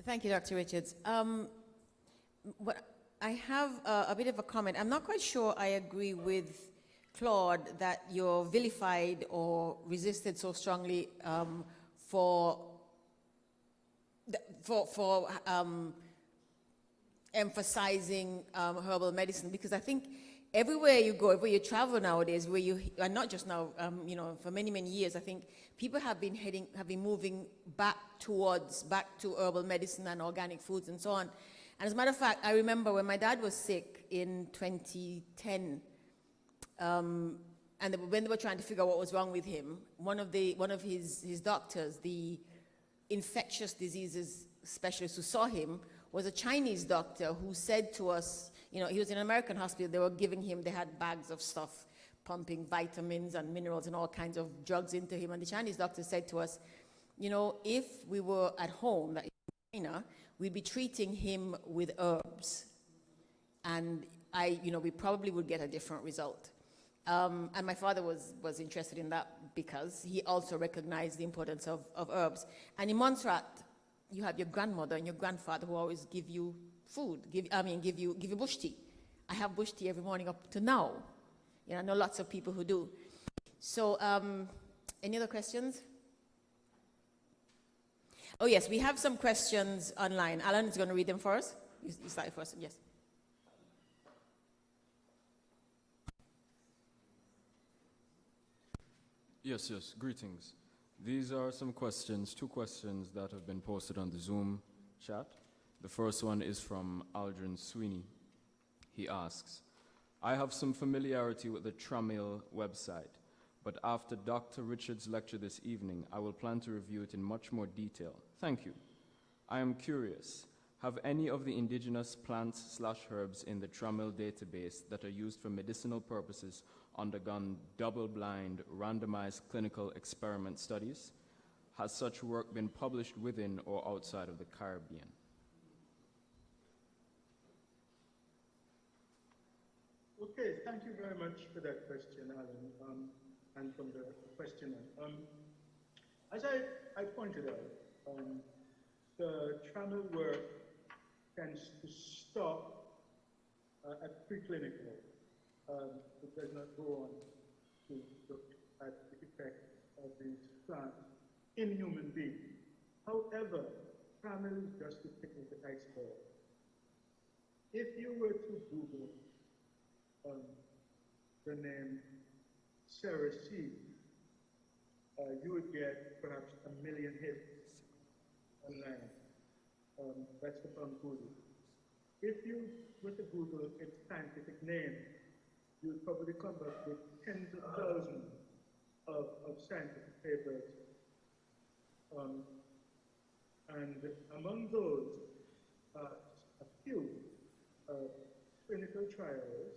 Thank you, Dr. Richards. I have a bit of a comment. I'm not quite sure I agree with Claude that you're vilified or resisted so strongly for emphasizing herbal medicine, because I think everywhere you go, everywhere you travel nowadays, where you, and not just now, you know, for many, many years, I think people have been moving back to herbal medicine and organic foods and so on. And as a matter of fact, I remember when my dad was sick in 2010, and when they were trying to figure out what was wrong with him, one of his doctors, the infectious diseases specialist who saw him, was a Chinese doctor who said to us, you know, he was in an American hospital, they had bags of stuff, pumping vitamins and minerals and all kinds of drugs into him, and the Chinese doctor said to us, you know, if we were at home, like in China, we'd be treating him with herbs, and we probably would get a different result. And my father was interested in that because he also recognized the importance of herbs. And in Montserrat, you have your grandmother and your grandfather who always give you food, give you bush tea. I have bush tea every morning up to now. You know, I know lots of people who do. So, any other questions? Oh yes, we have some questions online. Alan is going to read them for us. You start first, yes. Yes, greetings. These are some questions, two questions that have been posted on the Zoom chat. The first one is from Aldrin Sweeney. He asks, I have some familiarity with the Tramil website, but after Dr. Richards' lecture this evening, I will plan to review it in much more detail. Thank you. I am curious, have any of the indigenous plants/herbs in the Tramil database that are used for medicinal purposes undergone double-blind, randomized clinical experiment studies? Has such work been published within or outside of the Caribbean? Okay, thank you very much for that question, Alan, and from the questioner. As I pointed out, the Tramil work tends to stop at preclinical. It does not go on to look at the effect of these plants in human beings. However, Tramil is just the tip of the iceberg. If you were to Google the name Cereseed, you would get perhaps 1 million hits online. That's the Tongkhuli. If you were to Google its scientific name, you would probably come up with tens of thousands of scientific papers. And among those, a few clinical trials,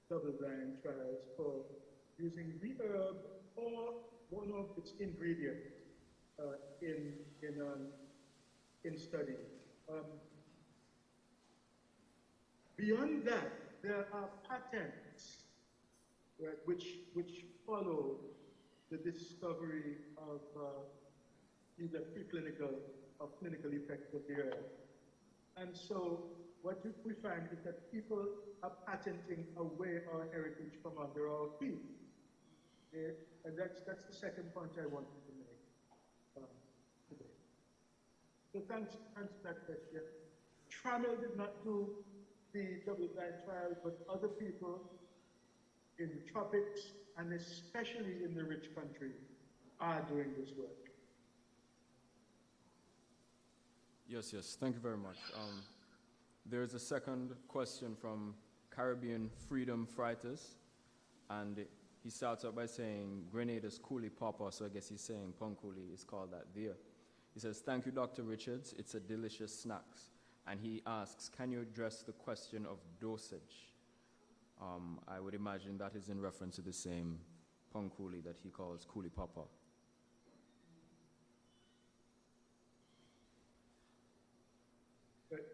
double-blind trials for using the herb or one of its ingredients in study. Beyond that, there are patents, right, which follow the discovery of either preclinical or clinical effects of the herb. And so what we find is that people are patenting away our heritage from under our feet. And that's the second point I wanted to make today. So thanks for that question. Tramil did not do the double-blind trial, but other people in the tropics and especially in the rich countries are doing this work. Yes, thank you very much. There's a second question from Caribbean Freedom Fighters, and he starts out by saying Grenada's Coolie Popper, so I guess he's saying Tongkhuli is called that there. He says, thank you, Dr. Richards, it's a delicious snack. And he asks, can you address the question of dosage? I would imagine that is in reference to the same Tongkhuli that he calls Coolie Popper.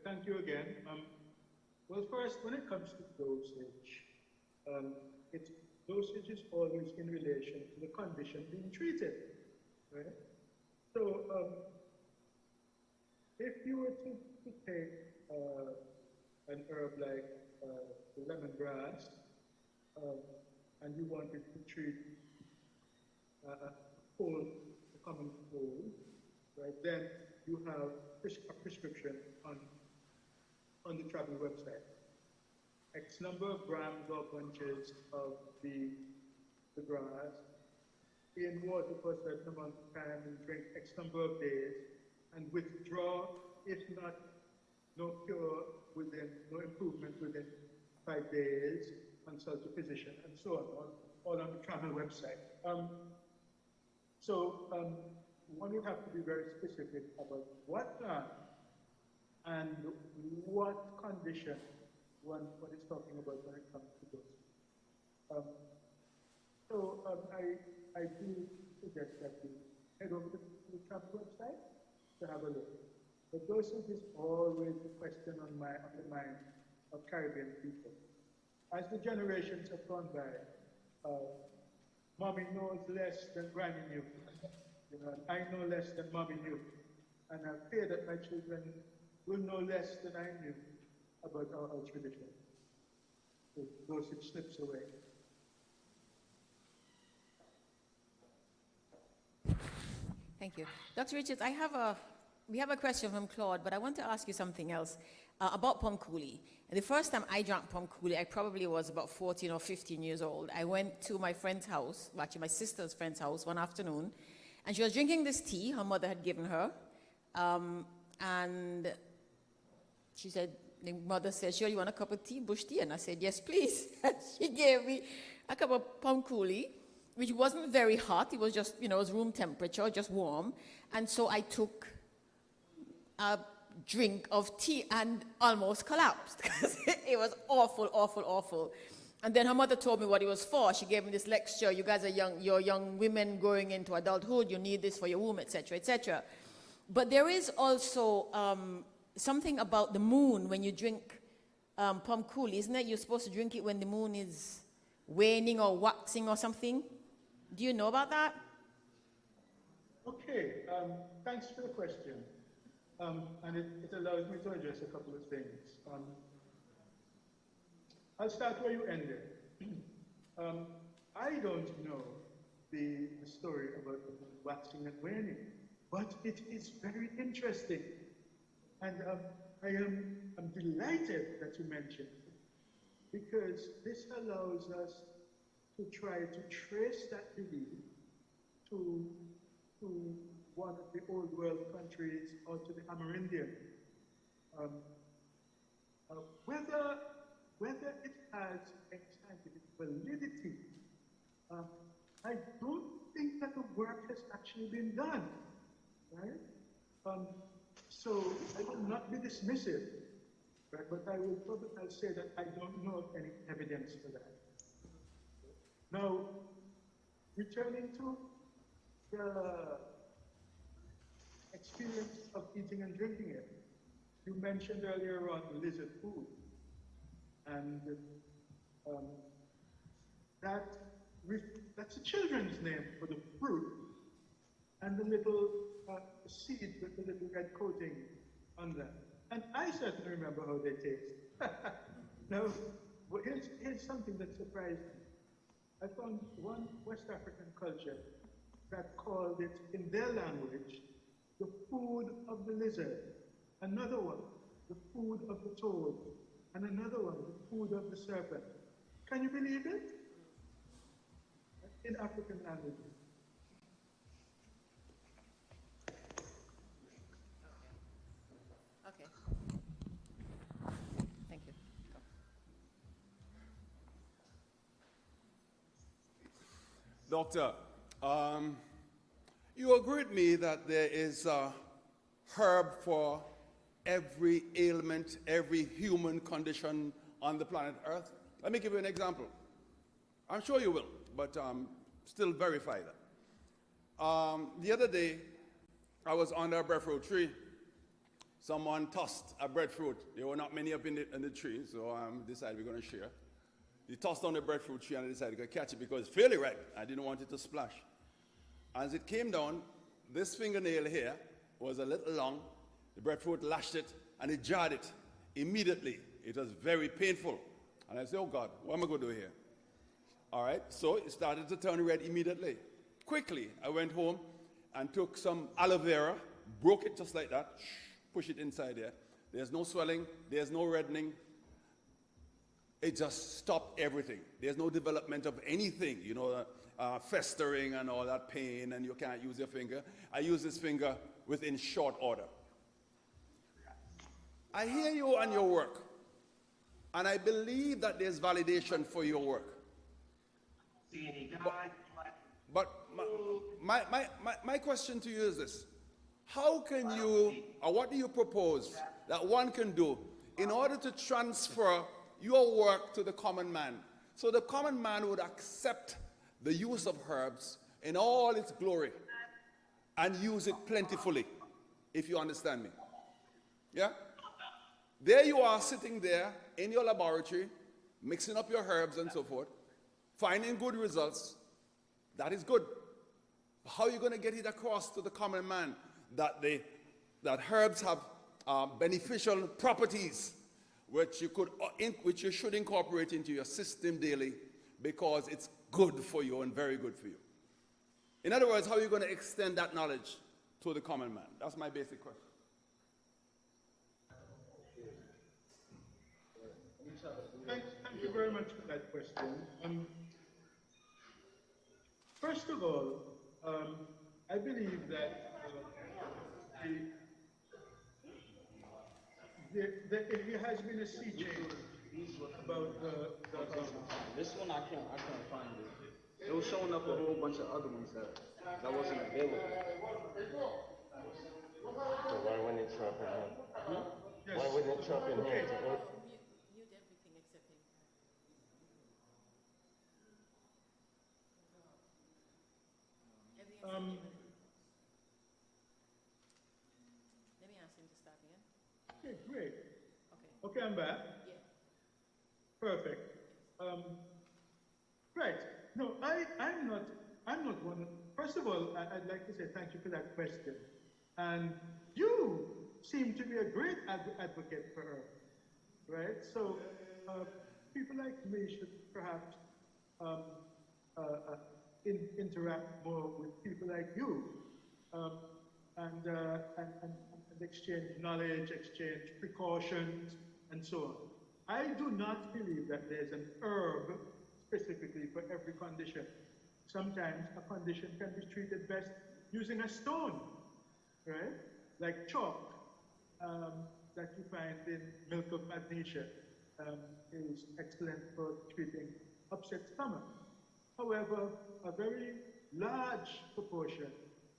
Thank you again. Well, first, when it comes to dosage, dosage is always in relation to the condition being treated, right? So, if you were to take an herb like lemongrass, and you wanted to treat a common cold, right? Then you have a prescription on the Tramil website. X number of grams or bunches of the grass in water for a certain amount of time and drink X number of days and withdraw, if not no cure within, no improvement within 5 days, consult a physician, and so on, all on the Tramil website. One would have to be very specific about what plant and what condition one is talking about when it comes to dosing. I do suggest that you head over to the Tramil website to have a look. The dosage is always the question on the mind of Caribbean people. As the generations have gone by, mommy knows less than granny knew. You know, I know less than mommy knew. And I fear that my children will know less than I knew about our tradition. The dosage slips away. Thank you. Dr. Richards, we have a question from Claude, but I want to ask you something else about Tongkhuli. And the first time I drank Tongkhuli, I probably was about 14 or 15 years old. I went to my friend's house, actually my sister's friend's house one afternoon, And she was drinking this tea her mother had given her. And she said, the mother said, sure, you want a cup of tea, bush tea? And I said, yes, please. And she gave me a cup of Tongkhuli, which wasn't very hot. It was just, you know, it was room temperature, just warm. And so I took a drink of tea and almost collapsed because it was awful, awful, awful. And then her mother told me what it was for. She gave me this lecture. You guys are young, you're young women going into adulthood. You need this for your womb, etc., etc. But there is also something about the moon when you drink Tongkhuli, isn't it? You're supposed to drink it when the moon is waning or waxing or something. Do you know about that? Okay, thanks for the question. And it allows me to address a couple of things. I'll start where you ended. I don't know the story about the waxing and waning, but it is very interesting. And I'm delighted that you mentioned it, because this allows us to try to trace that belief to one of the old world countries or to the Amerindian. Whether it has any scientific validity, I don't think that the work has actually been done, right? So I will not be dismissive, right? But I'll say that I don't know of any evidence for that. Now, returning to the experience of eating and drinking it, you mentioned earlier on lizard food, and that's a children's name for the fruit and the little seed with the little red coating on them. And I certainly remember how they taste. Now, here's something that surprised me. I found one West African culture that called it, in their language, the food of the lizard, another one, the food of the toad, and another one, the food of the serpent. Can you believe it? In African languages. Okay. Thank you. Doctor, you agree with me that there is a herb for every ailment, every human condition on the planet Earth? Let me give you an example. I'm sure you will, but still verify that. The other day, I was under a breadfruit tree. Someone tossed a breadfruit. There were not many up in the tree, so decided we're going to share. He tossed on the breadfruit tree and I decided to catch it because it's fairly ripe. I didn't want it to splash. As it came down, this fingernail here was a little long. The breadfruit lashed it and it jarred it immediately. It was very painful. And I said, oh God, what am I going to do here? All right, so it started to turn red immediately. Quickly, I went home and took some aloe vera, broke it just like that, push it inside there. There's no swelling, there's no reddening. It just stopped everything. There's no development of anything, you know, festering and all that pain, and you can't use your finger. I use this finger within short order. I hear you and your work, and I believe that there's validation for your work. But my question to you is this. How can you, or what do you propose that one can do in order to transfer your work to the common man, so the common man would accept the use of herbs in all its glory and use it plentifully, if you understand me? Yeah? There you are sitting there in your laboratory, mixing up your herbs and so forth, finding good results. That is good. How are you going to get it across to the common man that herbs have beneficial properties which you should incorporate into your system daily because it's good for you and very good for you? In other words, how are you going to extend that knowledge to the common man? That's my basic question. Thank you very much for that question. First of all, I believe that there has been a sea change about This one I can't find it. It was showing up a whole bunch of other ones that wasn't available. So why wouldn't it show up in him? Yes. Why wouldn't it show up in him? Mute everything except him. Let me ask him to start again. Okay, great. Okay. Okay, I'm back. Yeah. Perfect. Right. No, I'm not one. First of all, I'd like to say thank you for that question. And you seem to be a great advocate for her, right? So people like me should perhaps interact more with people like you and exchange knowledge, exchange precautions, and so on. I do not believe that there's an herb specifically for every condition. Sometimes a condition can be treated best using a stone, right? Like chalk that you find in milk of magnesia is excellent for treating upset stomach. However, a very large proportion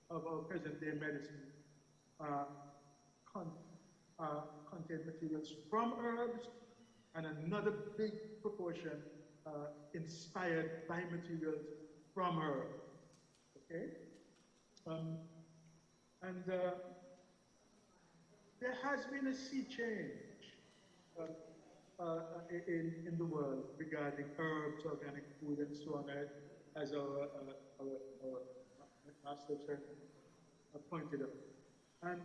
of our present-day medicine contain materials from herbs, and another big proportion inspired by materials from herbs. Okay? There has been a sea change in the world regarding herbs, organic food, and so on, as our master pointed out. And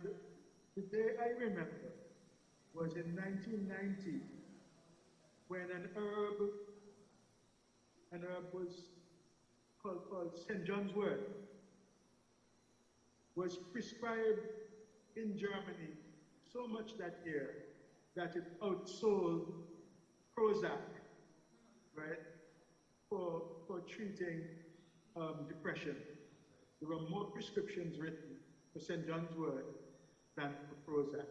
the day I remember was in 1990, when an herb was called St. John's wort was prescribed in Germany so much that year that it outsold Prozac, right, for treating depression. There were more prescriptions written for St. John's wort than for Prozac.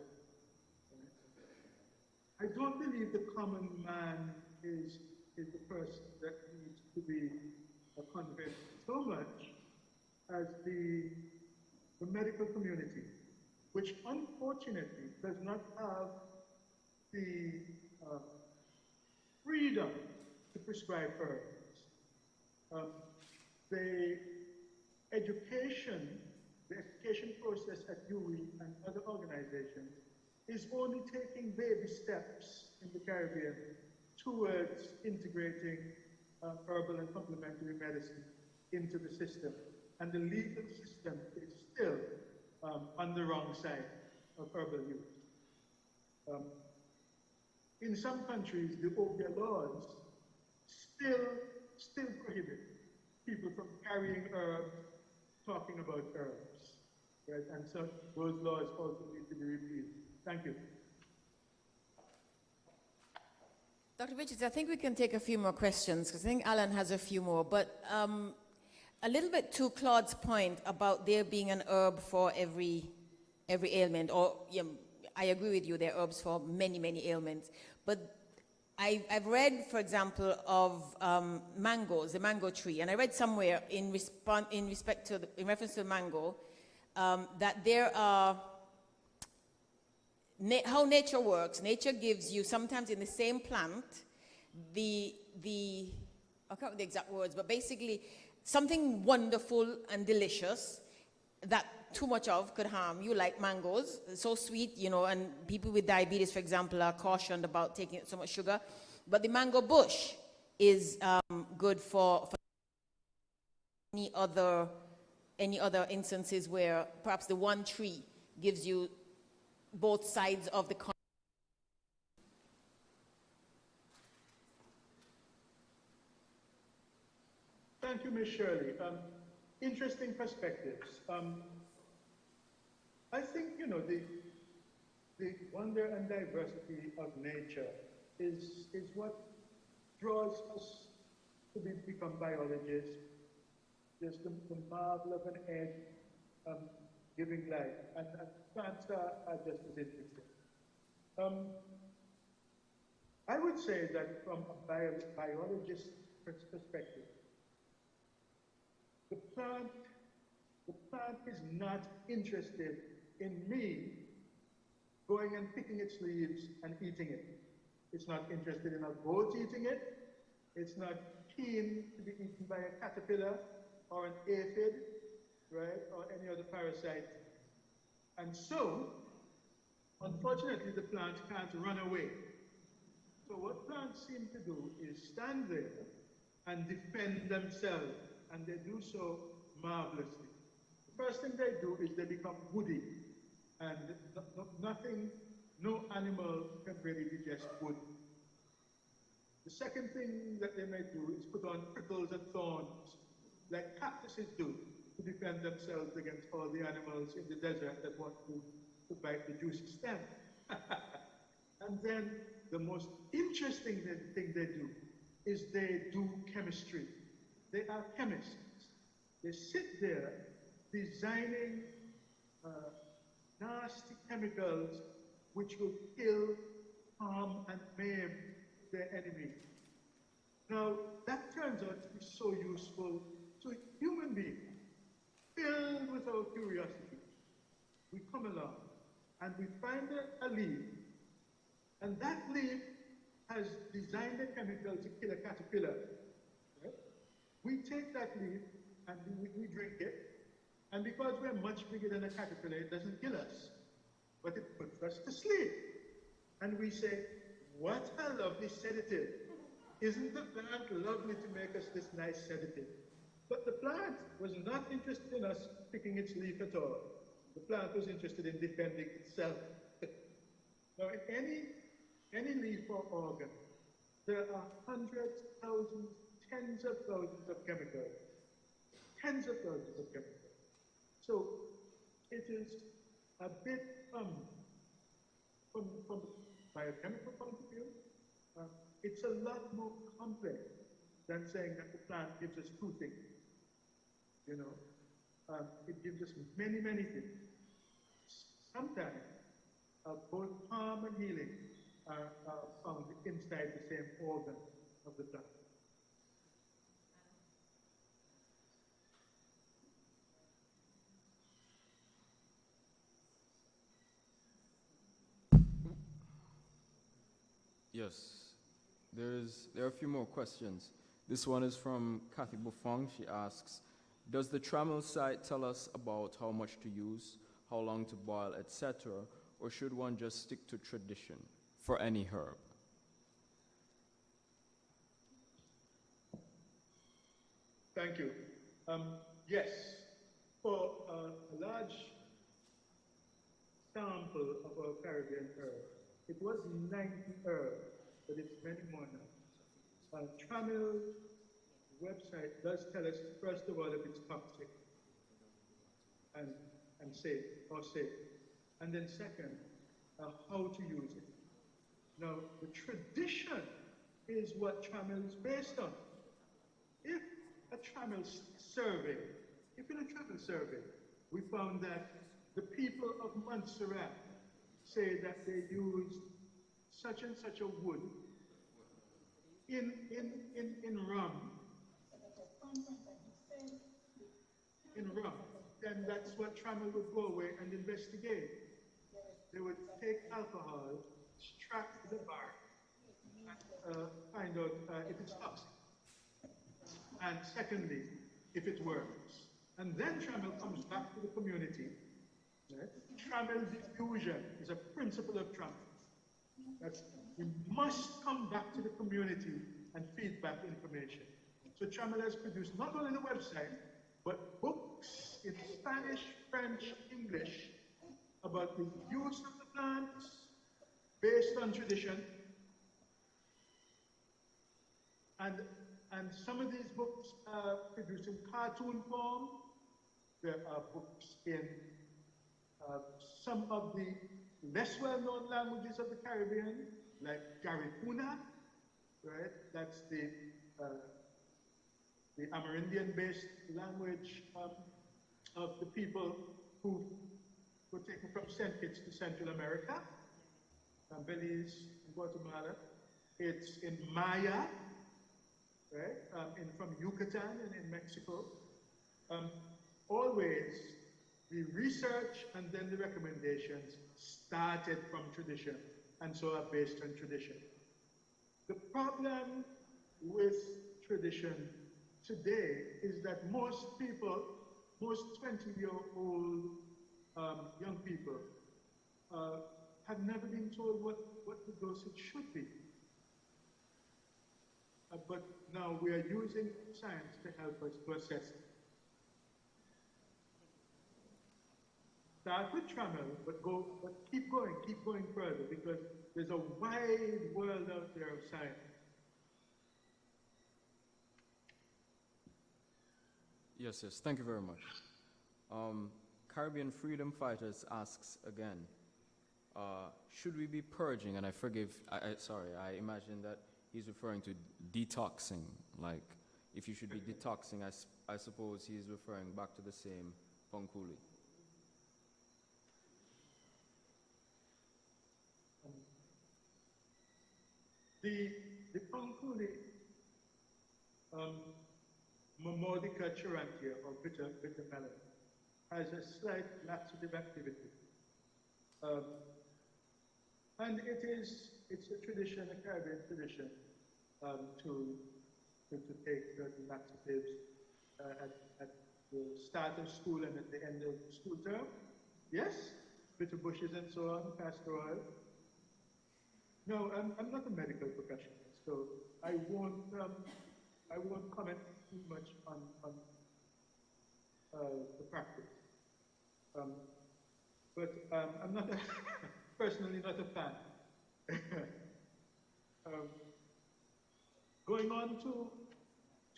I don't believe the common man is the person that needs to be convinced so much as the medical community, which unfortunately does not have the freedom to prescribe herbs. The education process at UE and other organizations is only taking baby steps in the Caribbean towards integrating herbal and complementary medicine into the system. And the legal system is still on the wrong side of herbal use. In some countries, the OBIA laws still prohibit people from carrying herbs, talking about herbs, right? And so those laws also need to be repealed. Thank you. Dr. Richards, I think we can take a few more questions, because I think Alan has a few more. But a little bit to Claude's point about there being an herb for every ailment, or I agree with you, there are herbs for many, many ailments. But I've read, for example, of mangoes, the mango tree, and I read somewhere in reference to mango, that there are, how nature works. Nature gives you, sometimes in the same plant, I can't remember the exact words, but basically something wonderful and delicious that too much of could harm you, like mangoes, so sweet, and people with diabetes, for example, are cautioned about taking so much sugar. But the mango bush is good for any other instances where perhaps the one tree gives you both sides of the coin. Thank you, Ms. Shirley. Interesting perspectives. I think, the wonder and diversity of nature is what draws us to become biologists. Just the marvel of an egg giving life, and plants are just as interesting. I would say that from a biologist's perspective, the plant is not interested in me going and picking its leaves and eating it. It's not interested in a goat eating it. It's not keen to be eaten by a caterpillar or an aphid, right, or any other parasite. And so, unfortunately, the plant can't run away. So what plants seem to do is stand there and defend themselves, and they do so marvelously. The first thing they do is they become woody, and no animal can really digest wood. The second thing that they may do is put on prickles and thorns, like cactuses do, to defend themselves against all the animals in the desert that want to bite the juicy stem. And then the most interesting thing they do is they do chemistry. They are chemists. They sit there designing nasty chemicals which will kill, harm, and maim their enemy. Now, that turns out to be so useful to human beings, filled with our curiosity. We come along and we find a leaf, and that leaf has designed a chemical to kill a caterpillar. Right? We take that leaf and we drink it, and because we're much bigger than a caterpillar, it doesn't kill us, but it puts us to sleep. And we say, what a lovely sedative. Isn't the plant lovely to make us this nice sedative? But the plant was not interested in us picking its leaf at all. The plant was interested in defending itself. Now, in any leaf or organ, there are hundreds, thousands, tens of thousands of chemicals. Tens of thousands of chemicals. So it is a bit, from a biochemical point of view, it's a lot more complex than saying that the plant gives us two things. You know, it gives us many, many things. Sometimes both harm and healing are found inside the same organ of the plant. Yes, there are a few more questions. This one is from Kathy Buffong. She asks, does the trammel site tell us about how much to use, how long to boil, etc., or should one just stick to tradition for any herb? Thank you. Yes, for a large sample of our Caribbean herbs, it was 90 herbs, but it's many more now. Tramel's website does tell us, first of all, if it's toxic and safe, or safe. And then second, how to use it. Now, the tradition is what Tramel is based on. If in a Tramel survey, we found that the people of Montserrat say that they use such and such a wood in rum, then that's what Trammell would go away and investigate. They would take alcohol, extract the bark, and find out if it's toxic. And secondly, if it works. And then Trammell comes back to the community. Right? Trammell diffusion is a principle of Trammell. That's, we must come back to the community and feed back information. So Trammell has produced not only the website, but books in Spanish, French, English about the use of the plants based on tradition. And some of these books are produced in cartoon form. There are books in some of the less well-known languages of the Caribbean, like Garifuna, right? That's the Amerindian-based language of the people who were taken from St. Kitts to Central America, Belize, Guatemala. It's in Maya, right, from Yucatan and in Mexico. Always the research and then the recommendations started from tradition and so are based on tradition. The problem with tradition today is that most people, most 20-year-old young people, have never been told what the dosage should be. But now we are using science to help us to assess it. Start with trammel, but keep going further, because there's a wide world out there of science. Yes, thank you very much. Caribbean Freedom Fighters asks again, should we be purging? And I imagine that he's referring to detoxing, like if you should be detoxing, I suppose he's referring back to the same Tongkhuli. The Tongkhuli, Momordica charantia, or bitter melon, has a slight laxative activity. And it's a tradition, a Caribbean tradition, to take certain laxatives at the start of school and at the end of the school term. Yes, bitter bushes and so on, castor oil. No, I'm not a medical professional, so I won't comment too much on the practice. But I'm not personally not a fan. Going on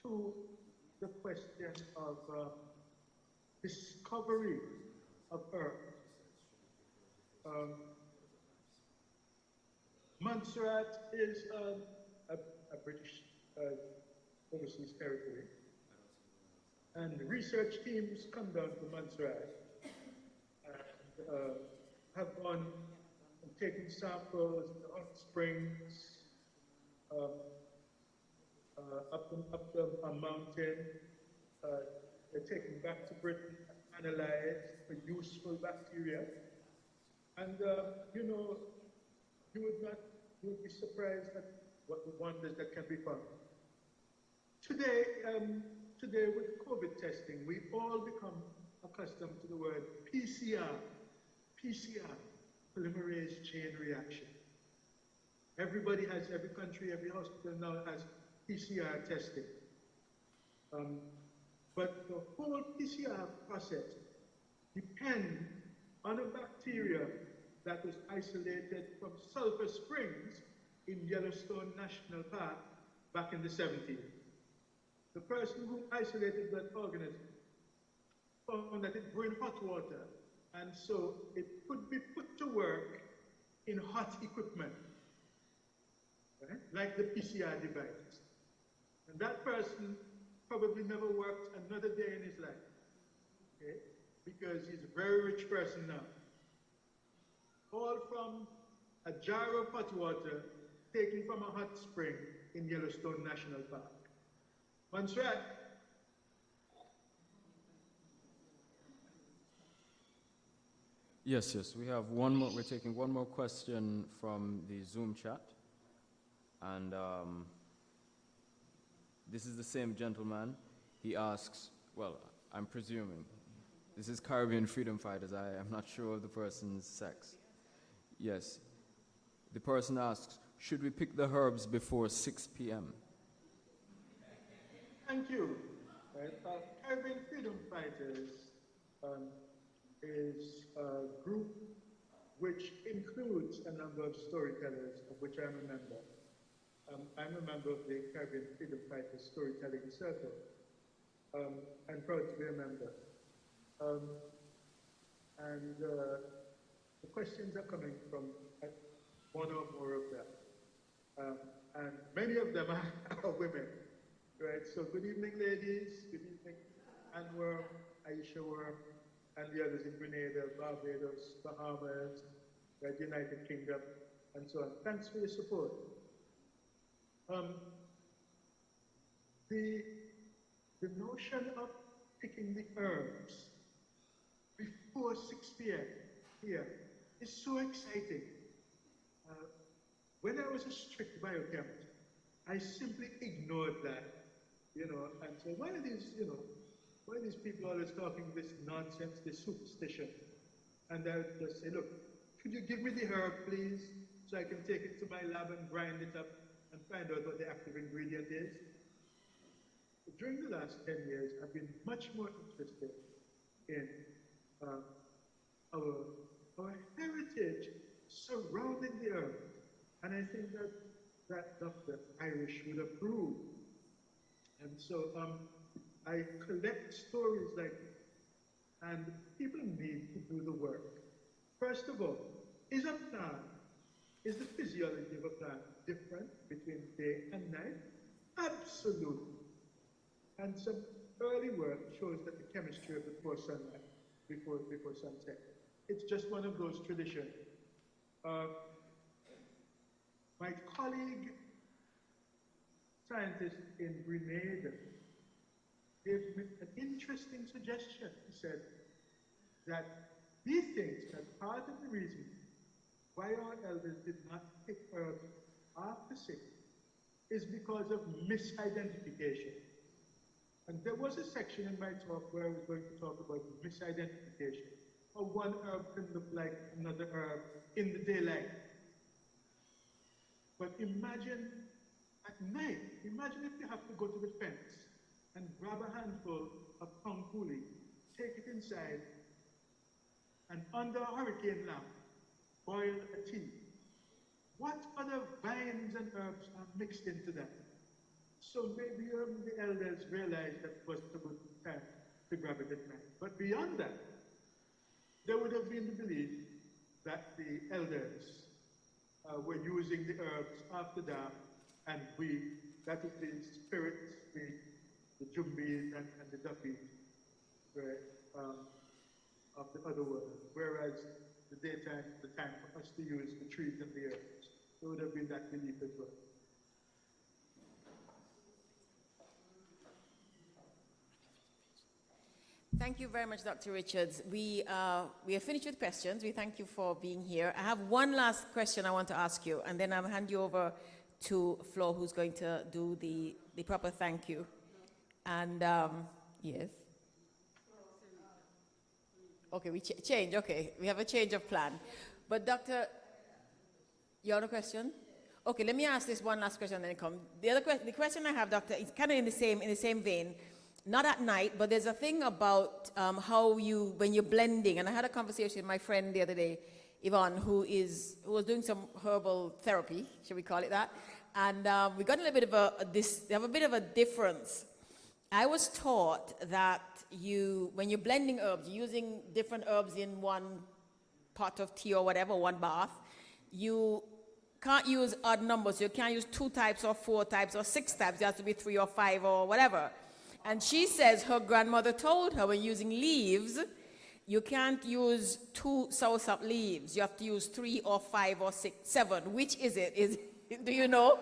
to the question of discovery of herbs. Montserrat is a British overseas territory, and research teams come down to Montserrat and have gone and taken samples in the hot springs, up a mountain. They're taken back to Britain, analyzed for useful bacteria, and you would be surprised at what the wonders that can be found. Today with COVID testing, we all become accustomed to the word PCR, polymerase chain reaction. Every country, every hospital now has PCR testing. But the whole PCR process depends on a bacteria that was isolated from sulfur springs in Yellowstone National Park back in the 70s. The person who isolated that organism found that it grew in hot water, and so it could be put to work in hot equipment, right? Like the PCR device. And that person probably never worked another day in his life, okay? Because he's a very rich person now. All from a jar of hot water taken from a hot spring in Yellowstone National Park. Montserrat. Yes, we have one more. We're taking one more question from the Zoom chat. And this is the same gentleman. He asks, well, I'm presuming, this is Caribbean Freedom Fighters. I am not sure of the person's sex. Yes. The person asks, should we pick the herbs before 6 p.m.? Thank you. Caribbean Freedom Fighters is a group which includes a number of storytellers, of which I'm a member. I'm a member of the Caribbean Freedom Fighters Storytelling Circle. I'm proud to be a member. And the questions are coming from one or more of them. And many of them are women, right? So good evening, ladies. Good evening, Anne Worm, Aisha Worm, and the others in Grenada, Barbados, Bahamas, the United Kingdom, and so on. Thanks for your support. The notion of picking the herbs before 6 p.m. here is so exciting. When I was a strict biochemist, I simply ignored that, and said, why are these people always talking this nonsense, this superstition? And I would just say, look, could you give me the herb, please, so I can take it to my lab and grind it up and find out what the active ingredient is? But during the last 10 years, I've been much more interested in our heritage surrounding the earth. And I think that Dr. Irish would approve. And so I collect stories like this, and people need to do the work. First of all, is the physiology of a plant different between day and night? Absolutely. And some early work shows that the chemistry of before sunlight, before sunset, it's just one of those traditions. My colleague, scientist in Grenada, gave me an interesting suggestion. He said that he thinks that part of the reason why our elders did not pick herbs after 6 is because of misidentification. And there was a section in my talk where I was going to talk about misidentification, how one herb can look like another herb in the daylight. But imagine at night, imagine if you have to go to the fence and grab a handful of Tongkhuli, take it inside, and under a hurricane lamp, boil a tea. What other vines and herbs are mixed into that? So maybe the elders realized that it wasn't a good time to grab it at night. But beyond that, there would have been the belief that the elders were using the herbs after dark, and that is the spirits, the Jumbies and the Duppies, of the other world. Whereas the daytime, the time for us to use the trees and the herbs. There would have been that belief as well. Thank you very much, Dr. Richards. We are finished with questions. We thank you for being here. I have one last question I want to ask you, and then I'll hand you over to Flo, who's going to do the proper thank you. And yes. Okay, we change. Okay, we have a change of plan. But Doctor, you have a question? Okay, let me ask this one last question, and then come. The question I have, Doctor, is kind of in the same vein. Not at night, but there's a thing about how when you're blending, and I had a conversation with my friend the other day, Yvonne, who was doing some herbal therapy, shall we call it that? And we got a little bit of they have a bit of a difference. I was taught that when you're blending herbs, using different herbs in one pot of tea or whatever, one bath, you can't use odd numbers. You can't use 2 types or 4 types or 6 types. It has to be 3 or 5 or whatever. And she says her grandmother told her when using leaves, you can't use 2 soursop leaves. You have to use 3 or 5 or 6, 7. Which is it? Do you know?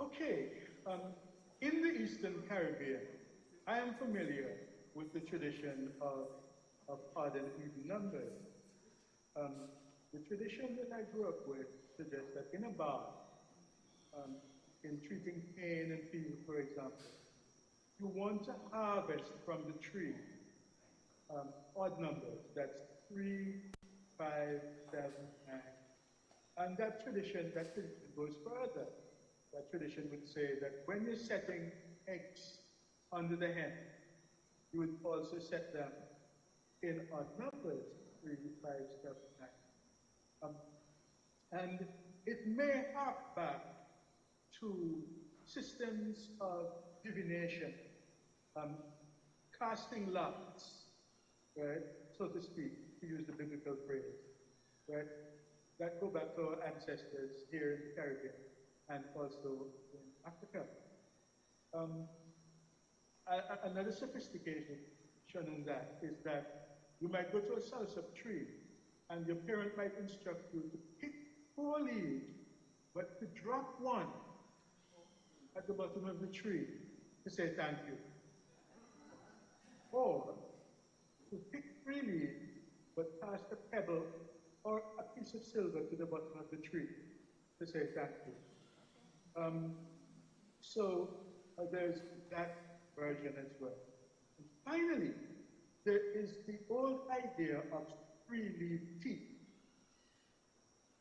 Okay. In the Eastern Caribbean, I am familiar with the tradition of odd and even numbers. The tradition that I grew up with suggests that in a bath, in treating pain and fever, for example, you want to harvest from the tree odd numbers. That's 3, 5, 7, 9. And that tradition goes further. That tradition would say that when you're setting eggs under the hen, you would also set them in odd numbers, 3, 5, 7, 9. And it may hark back to systems of divination, casting lots, right, so to speak, to use the biblical phrase, right, that go back to our ancestors here in the Caribbean and also in Africa. Another sophistication in that is that you might go to a soursop tree and your parent might instruct you to pick 4 leaves, but to drop one at the bottom of the tree to say thank you. Or to pick 3 leaves, but pass a pebble or a piece of silver to the bottom of the tree to say thank you. There's that version as well. And finally, there is the old idea of 3-leaf tea.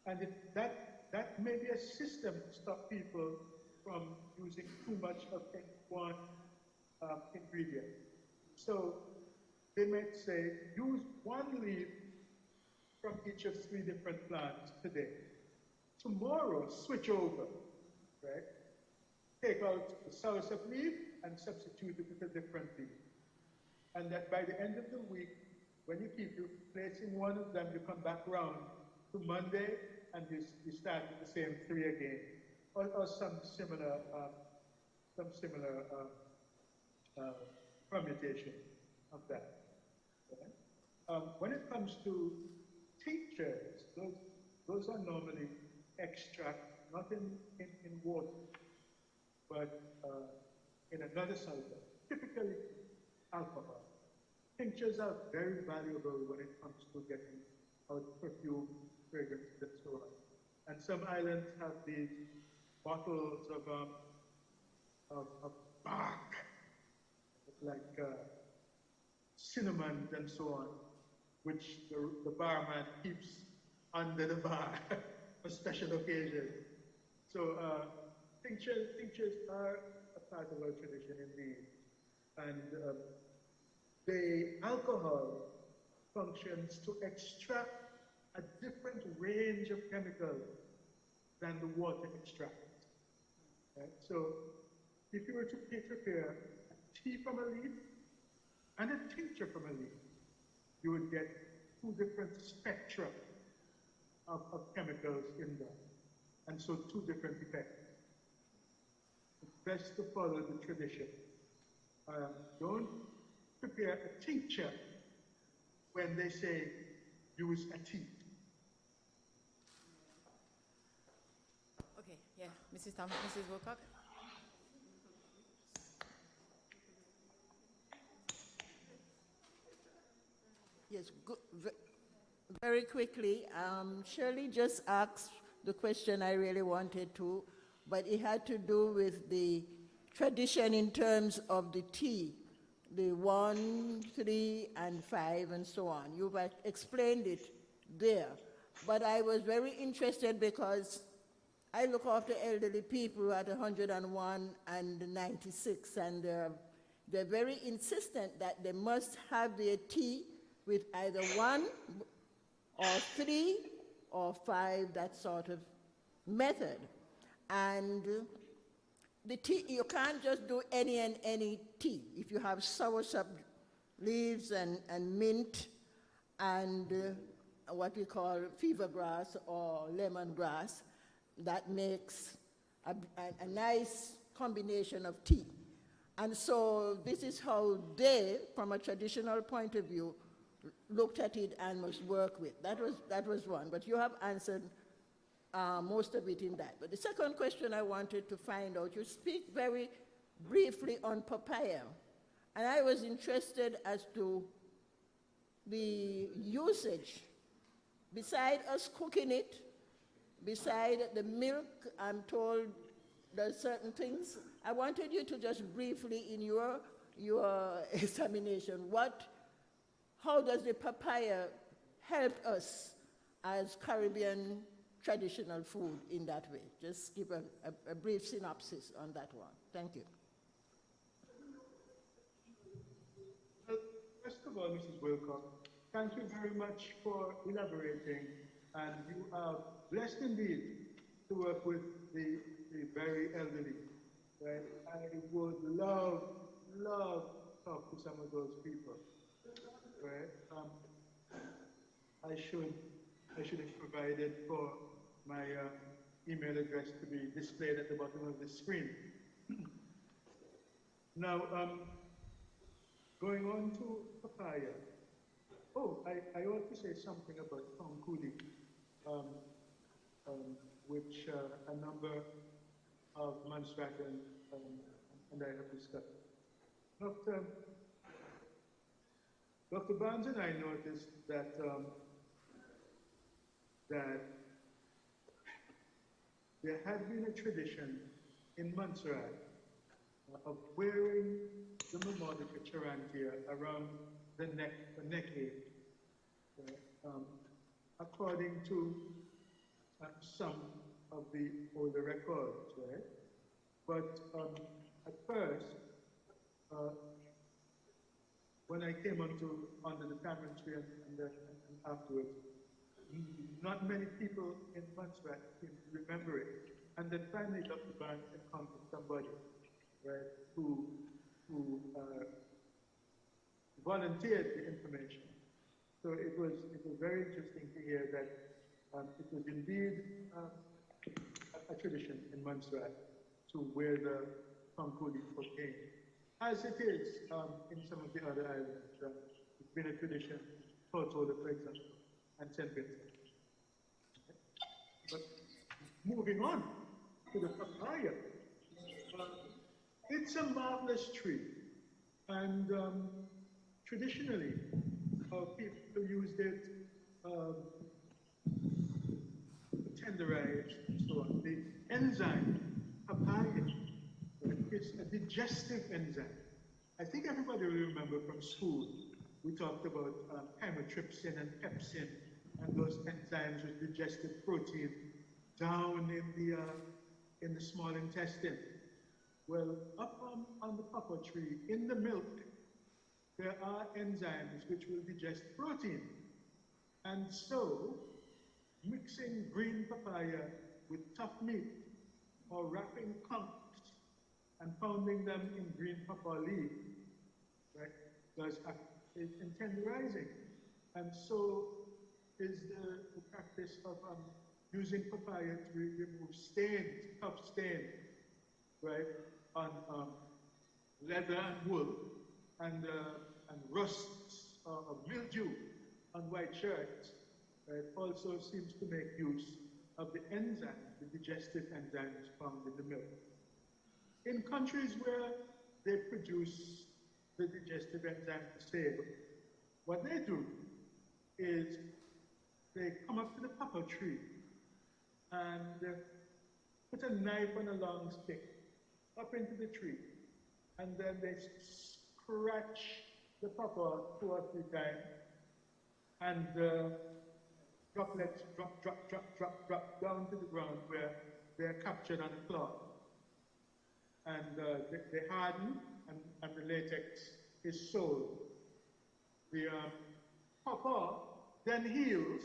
And that may be a system to stop people from using too much of any one ingredient. So they might say, use 1 leaf from each of 3 different plants today. Tomorrow, switch over, right? Take out the soursop leaf and substitute it with a different leaf. And that by the end of the week, when you keep replacing one of them, you come back round to Monday and you start with the same 3 again, or some similar permutation of that. Okay? When it comes to tinctures, those are normally extract, not in water, but in another solvent, typically alcohol. Tinctures are very valuable when it comes to getting out perfume, fragrances, and so on. And some islands have these bottles of bark, like cinnamon and so on, which the barman keeps under the bar for special occasions. So tinctures are a part of our tradition indeed. And the alcohol functions to extract a different range of chemicals than the water extracts. Right? So if you were to prepare a tea from a leaf and a tincture from a leaf, you would get 2 different spectra of chemicals in there. And so 2 different effects. It's best to follow the tradition. Don't prepare a tincture when they say use a tea. Okay, yeah, Mrs. Wilcock. Yes, very quickly, Shirley just asked the question I really wanted to, but it had to do with the tradition in terms of the tea, the 1, 3, and 5, and so on. You've explained it there. But I was very interested because I look after elderly people at 101 and 96, and they're very insistent that they must have their tea with either 1 or 3 or 5, that sort of method. And the tea, you can't just do any tea. If you have soursop leaves and mint and what we call fever grass or lemongrass, that makes a nice combination of tea. And so this is how they, from a traditional point of view, looked at it and must work with. That was one, but you have answered most of it in that. But the second question I wanted to find out, you speak very briefly on papaya, and I was interested as to the usage. Beside us cooking it, beside the milk, I'm told there's certain things. I wanted you to just briefly, in your examination, how does the papaya help us as Caribbean traditional food in that way? Just give a brief synopsis on that one. Thank you. First of all, Mrs. Wilcox, thank you very much for elaborating, and you are blessed indeed to work with the very elderly. Right? I would love to talk to some of those people. Right? I should have provided for my email address to be displayed at the bottom of the screen. Now, Going on to papaya. Oh, I ought to say something about Tongkhuli, which a number of Montserrat and I have discussed. Dr. Barnes and I noticed that that there had been a tradition in Montserrat of wearing the Mamodica charantia around the neck area, according to some of the older records, right? But at first, when I came under the tamarind tree and afterwards, not many people in Montserrat seem to remember it. And then finally, Dr. Barnes encountered somebody, right, who volunteered the information. So it was very interesting to hear that it was indeed a tradition in Montserrat to wear the Tongkhuli cocaine, as it is in some of the other islands. It's been a tradition, Tortola, for example, and St. Vincent. But moving on to the papaya, it's a marvelous tree, and traditionally, people used it tenderized and so on. The enzyme, papaya, is a digestive enzyme. I think everybody will remember from school, we talked about chymotrypsin and pepsin, and those enzymes with digestive protein down in the small intestine. Well, up on the papa tree, in the milk, there are enzymes which will digest protein. And so, mixing green papaya with tough meat, or wrapping conchs and pounding them in green papa leaf, right, is in tenderizing. And so is the practice of using papaya to remove stains, tough stains, right, on leather and wool, and rusts of mildew on white shirts. Right, also seems to make use of the enzymes, the digestive enzymes found in the milk. In countries where they produce the digestive enzyme for sale, what they do is they come up to the papa tree and put a knife on a long stick up into the tree, and then they scratch the papa 2 or 3 times, and droplets drop down to the ground where they're captured on a cloth. And they harden, and the latex is sold. The papa then heals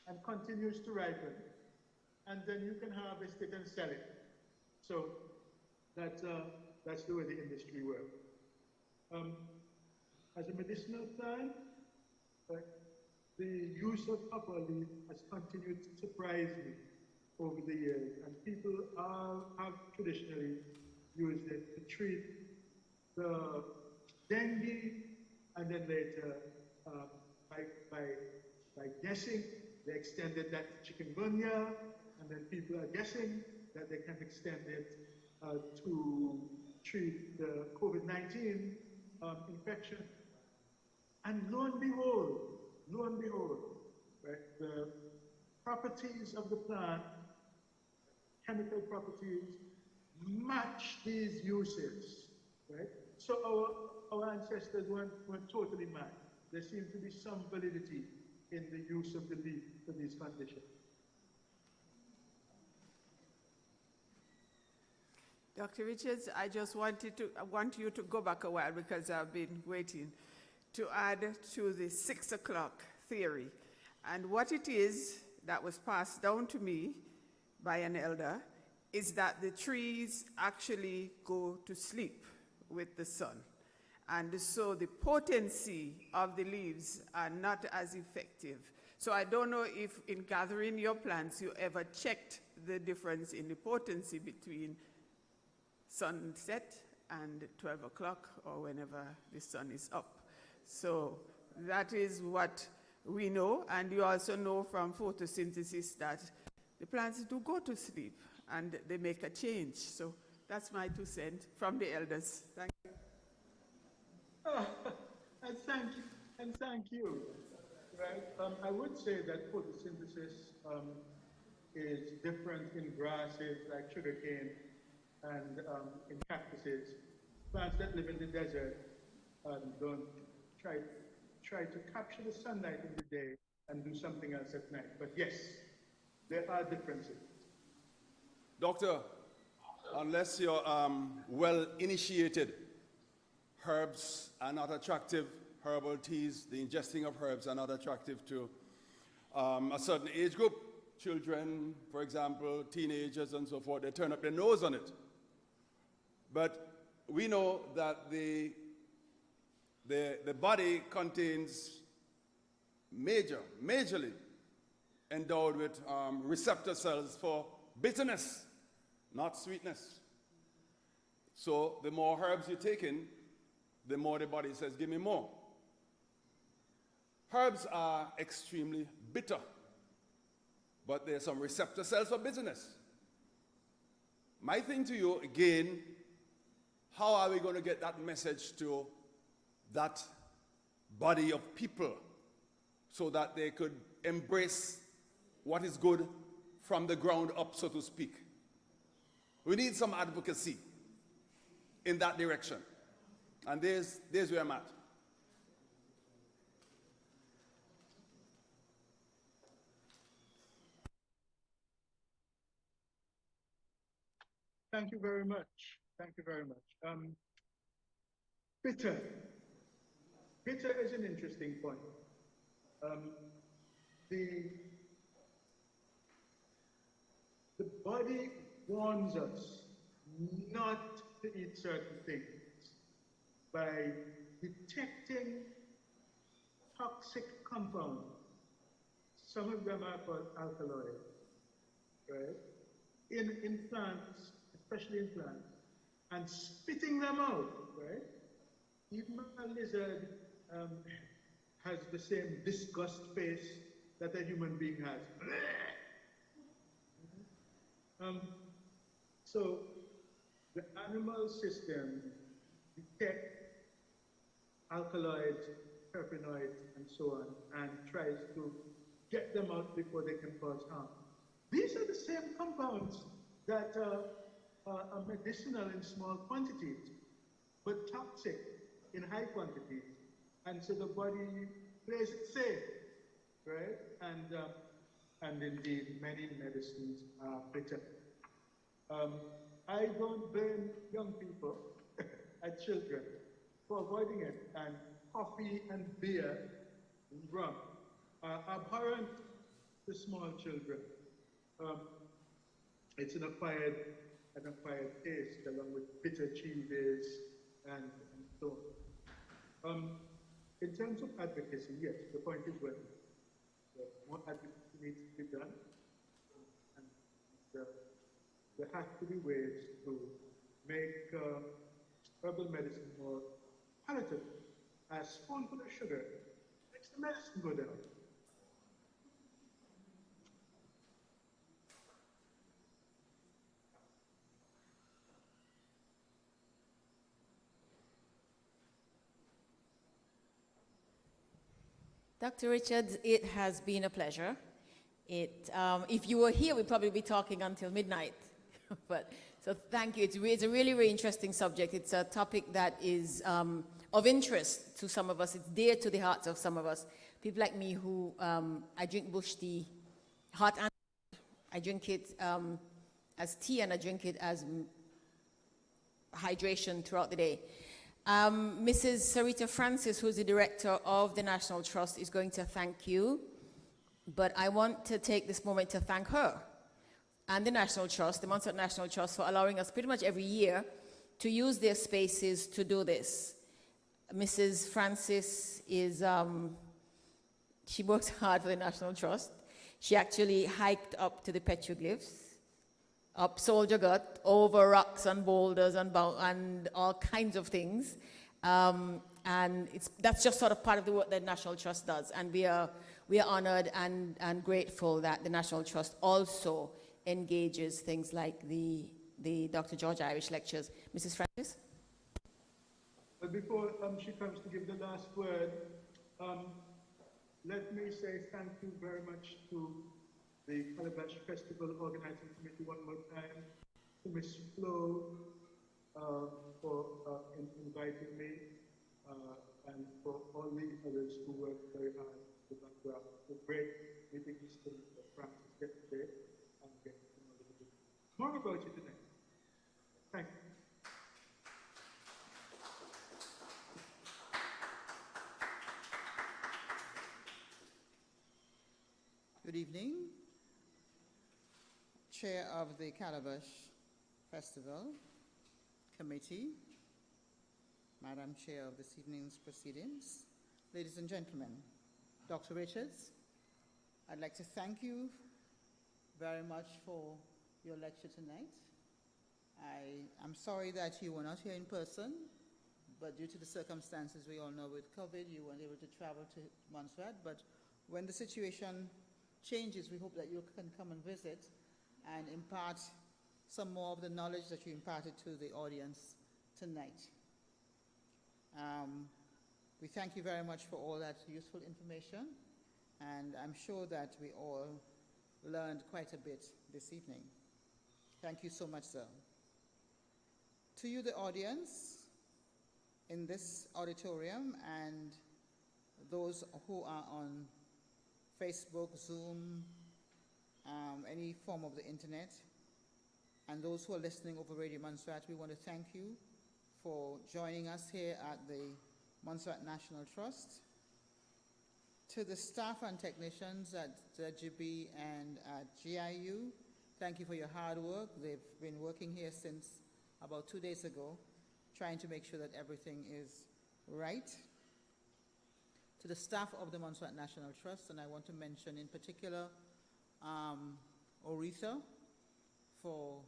and continues to ripen, and then you can harvest it and sell it. So that's the way the industry works. As a medicinal plant, the use of papa leaf has continued to surprise me over the years, and people have traditionally used it to treat the dengue, and then later, by guessing, they extended that to chikungunya, and then people are guessing that they can extend it to treat the COVID-19 infection. And lo and behold, right, the properties of the plant, chemical properties, match these uses, right? So our ancestors weren't totally mad. There seemed to be some validity in the use of the leaf for these conditions. Dr. Richards, I just want you to go back a while because I've been waiting to add to the 6 o'clock theory. And what it is that was passed down to me by an elder is that the trees actually go to sleep with the sun. And so the potency of the leaves are not as effective. So I don't know if in gathering your plants you ever checked the difference in the potency between sunset and 12 o'clock or whenever the sun is up. So that is what we know, and you also know from photosynthesis that the plants do go to sleep and they make a change. So that's my 2 cents from the elders. Thank you. And thank you. Right? I would say that photosynthesis is different in grasses like sugarcane and in cactuses. Plants that live in the desert don't try to capture the sunlight in the day and do something else at night. But yes, there are differences. Doctor, unless you're well initiated, herbs are not attractive. Herbal teas, the ingesting of herbs are not attractive to a certain age group. Children, for example, teenagers and so forth, they turn up their nose on it. But we know that the body contains majorly endowed with receptor cells for bitterness, not sweetness. So the more herbs you take in, the more the body says, give me more. Herbs are extremely bitter, but there's some receptor cells for bitterness. My thing to you, again, how are we going to get that message to that body of people so that they could embrace what is good from the ground up, so to speak? We need some advocacy in that direction. And there's where I'm at. Thank you very much. Thank you very much. Bitter. Bitter is an interesting point. The body warns us not to eat certain things by detecting toxic compounds. Some of them are called alkaloids, right? In plants, especially in plants, and spitting them out, right? Even a lizard has the same disgust face that a human being has. So the animal system detects alkaloids, terpenoids, and so on, and tries to get them out before they can cause harm. These are the same compounds that are medicinal in small quantities, but toxic in high quantities. And so the body plays it safe, right? And indeed, many medicines are bitter. I don't blame young people and children for avoiding it, and coffee and beer and rum are abhorrent to small children. It's an acquired taste, along with bitter cheeses and so on. In terms of advocacy, yes, the point is well. More advocacy needs to be done, and there have to be ways to make herbal medicine more palatable. A spoonful of sugar makes the medicine go down. Dr. Richards, it has been a pleasure. If you were here, we'd probably be talking until midnight. So thank you. It's a really, really interesting subject. It's a topic that is of interest to some of us. It's dear to the hearts of some of us. People like me who, I drink bush tea, hot and I drink it as tea, and I drink it as hydration throughout the day. Mrs. Sarita Francis, who's the director of the National Trust, is going to thank you, but I want to take this moment to thank her and the National Trust, the Montserrat National Trust, for allowing us pretty much every year to use their spaces to do this. Mrs. Francis is, she works hard for the National Trust. She actually hiked up to the petroglyphs up Soldier Gut, over rocks and boulders and all kinds of things. And that's just sort of part of the work that National Trust does. And we are honored and grateful that the National Trust also engages things like the Dr. George Irish lectures. Mrs. Francis? But before she comes to give the last word, let me say thank you very much to the Calabash Festival Organizing Committee one more time, to Ms. Flo for inviting me, and for all the others who worked very hard in the background. The great meeting is to Francis yesterday and get to know a little bit more about you today. Thank you. Good evening. Chair of the Calabash Festival Committee, Madam Chair of this evening's proceedings, ladies and gentlemen, Dr. Richards, I'd like to thank you very much for your lecture tonight. I'm sorry that you were not here in person, but due to the circumstances we all know with COVID, you weren't able to travel to Montserrat, but when the situation changes, we hope that you can come and visit and impart some more of the knowledge that you imparted to the audience tonight. We thank you very much for all that useful information, and I'm sure that we all learned quite a bit this evening. Thank you so much, sir. To you, the audience in this auditorium, and those who are on Facebook, Zoom, any form of the internet, and those who are listening over Radio Montserrat, we want to thank you for joining us here at the Montserrat National Trust. To the staff and technicians at ZGB and at GIU, thank you for your hard work. They've been working here since about 2 days ago, trying to make sure that everything is right. To the staff of the Montserrat National Trust, and I want to mention in particular Oretha for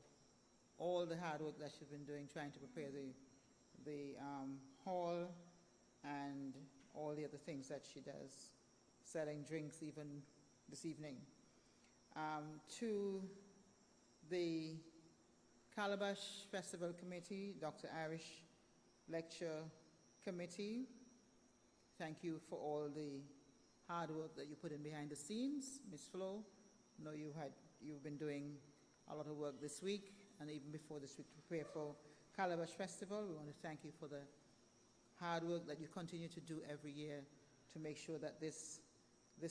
all the hard work that she's been doing trying to prepare the hall and all the other things that she does, selling drinks even this evening. To the Calabash Festival Committee, Dr. Irish Lecture Committee, thank you for all the hard work that you put in behind the scenes. Ms. Flo, I know you've been doing a lot of work this week and even before this week to prepare for Calabash Festival. We want to thank you for the hard work that you continue to do every year to make sure that this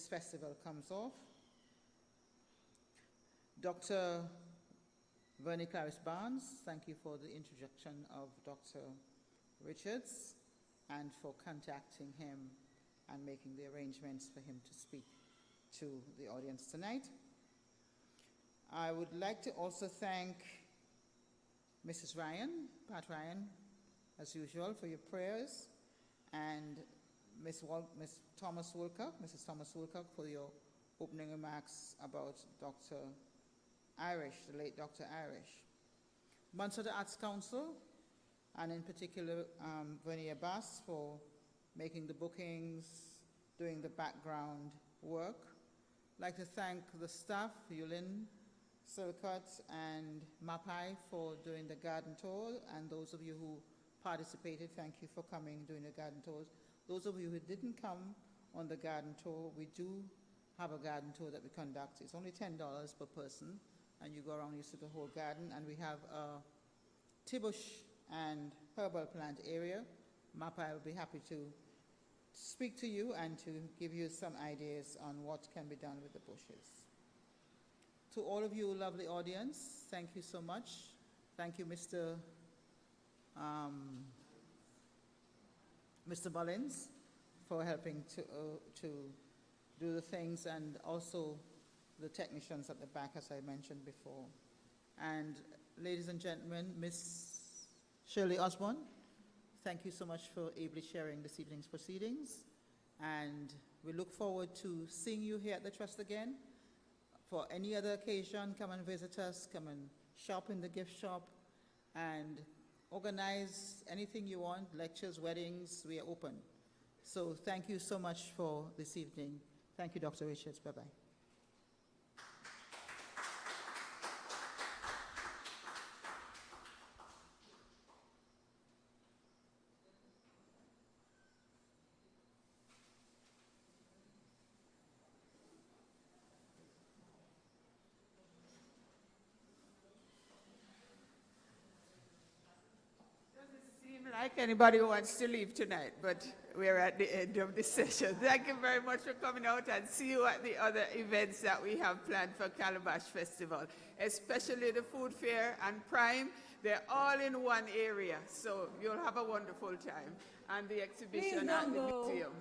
festival comes off. Dr. Vernie Clarice Barnes, thank you for the introduction of Dr. Richards and for contacting him and making the arrangements for him to speak to the audience tonight. I would like to also thank Mrs. Ryan, Pat Ryan, as usual, for your prayers, and Mrs. Thomas Woolcock for your opening remarks about Dr. Irish, the late Dr. Irish. Montserrat Arts Council, and in particular Vernie Abbas for making the bookings, doing the background work. I'd like to thank the staff, Yulin, Silcott, and Mapai for doing the garden tour, and those of you who participated, thank you for coming, doing the garden tours. Those of you who didn't come on the garden tour, we do have a garden tour that we conduct. It's only $10 per person, and you go around, you see the whole garden, and we have a Tibush and herbal plant area. Mapai will be happy to speak to you and to give you some ideas on what can be done with the bushes. To all of you, lovely audience, thank you so much. Thank you, Mr. Mullins, for helping to do the things, and also the technicians at the back, as I mentioned before. And ladies and gentlemen, Ms. Shirley Osborne, thank you so much for ably sharing this evening's proceedings, and we look forward to seeing you here at the Trust again. For any other occasion, come and visit us, come and shop in the gift shop, and organize anything you want, lectures, weddings, we are open. So thank you so much for this evening. Thank you, Dr. Richards. Bye-bye. Like anybody who wants to leave tonight, but we're at the end of this session. Thank you very much for coming out, and see you at the other events that we have planned for Calabash Festival, especially the food fair and Prime. They're all in one area, so you'll have a wonderful time, and the exhibition at the museum.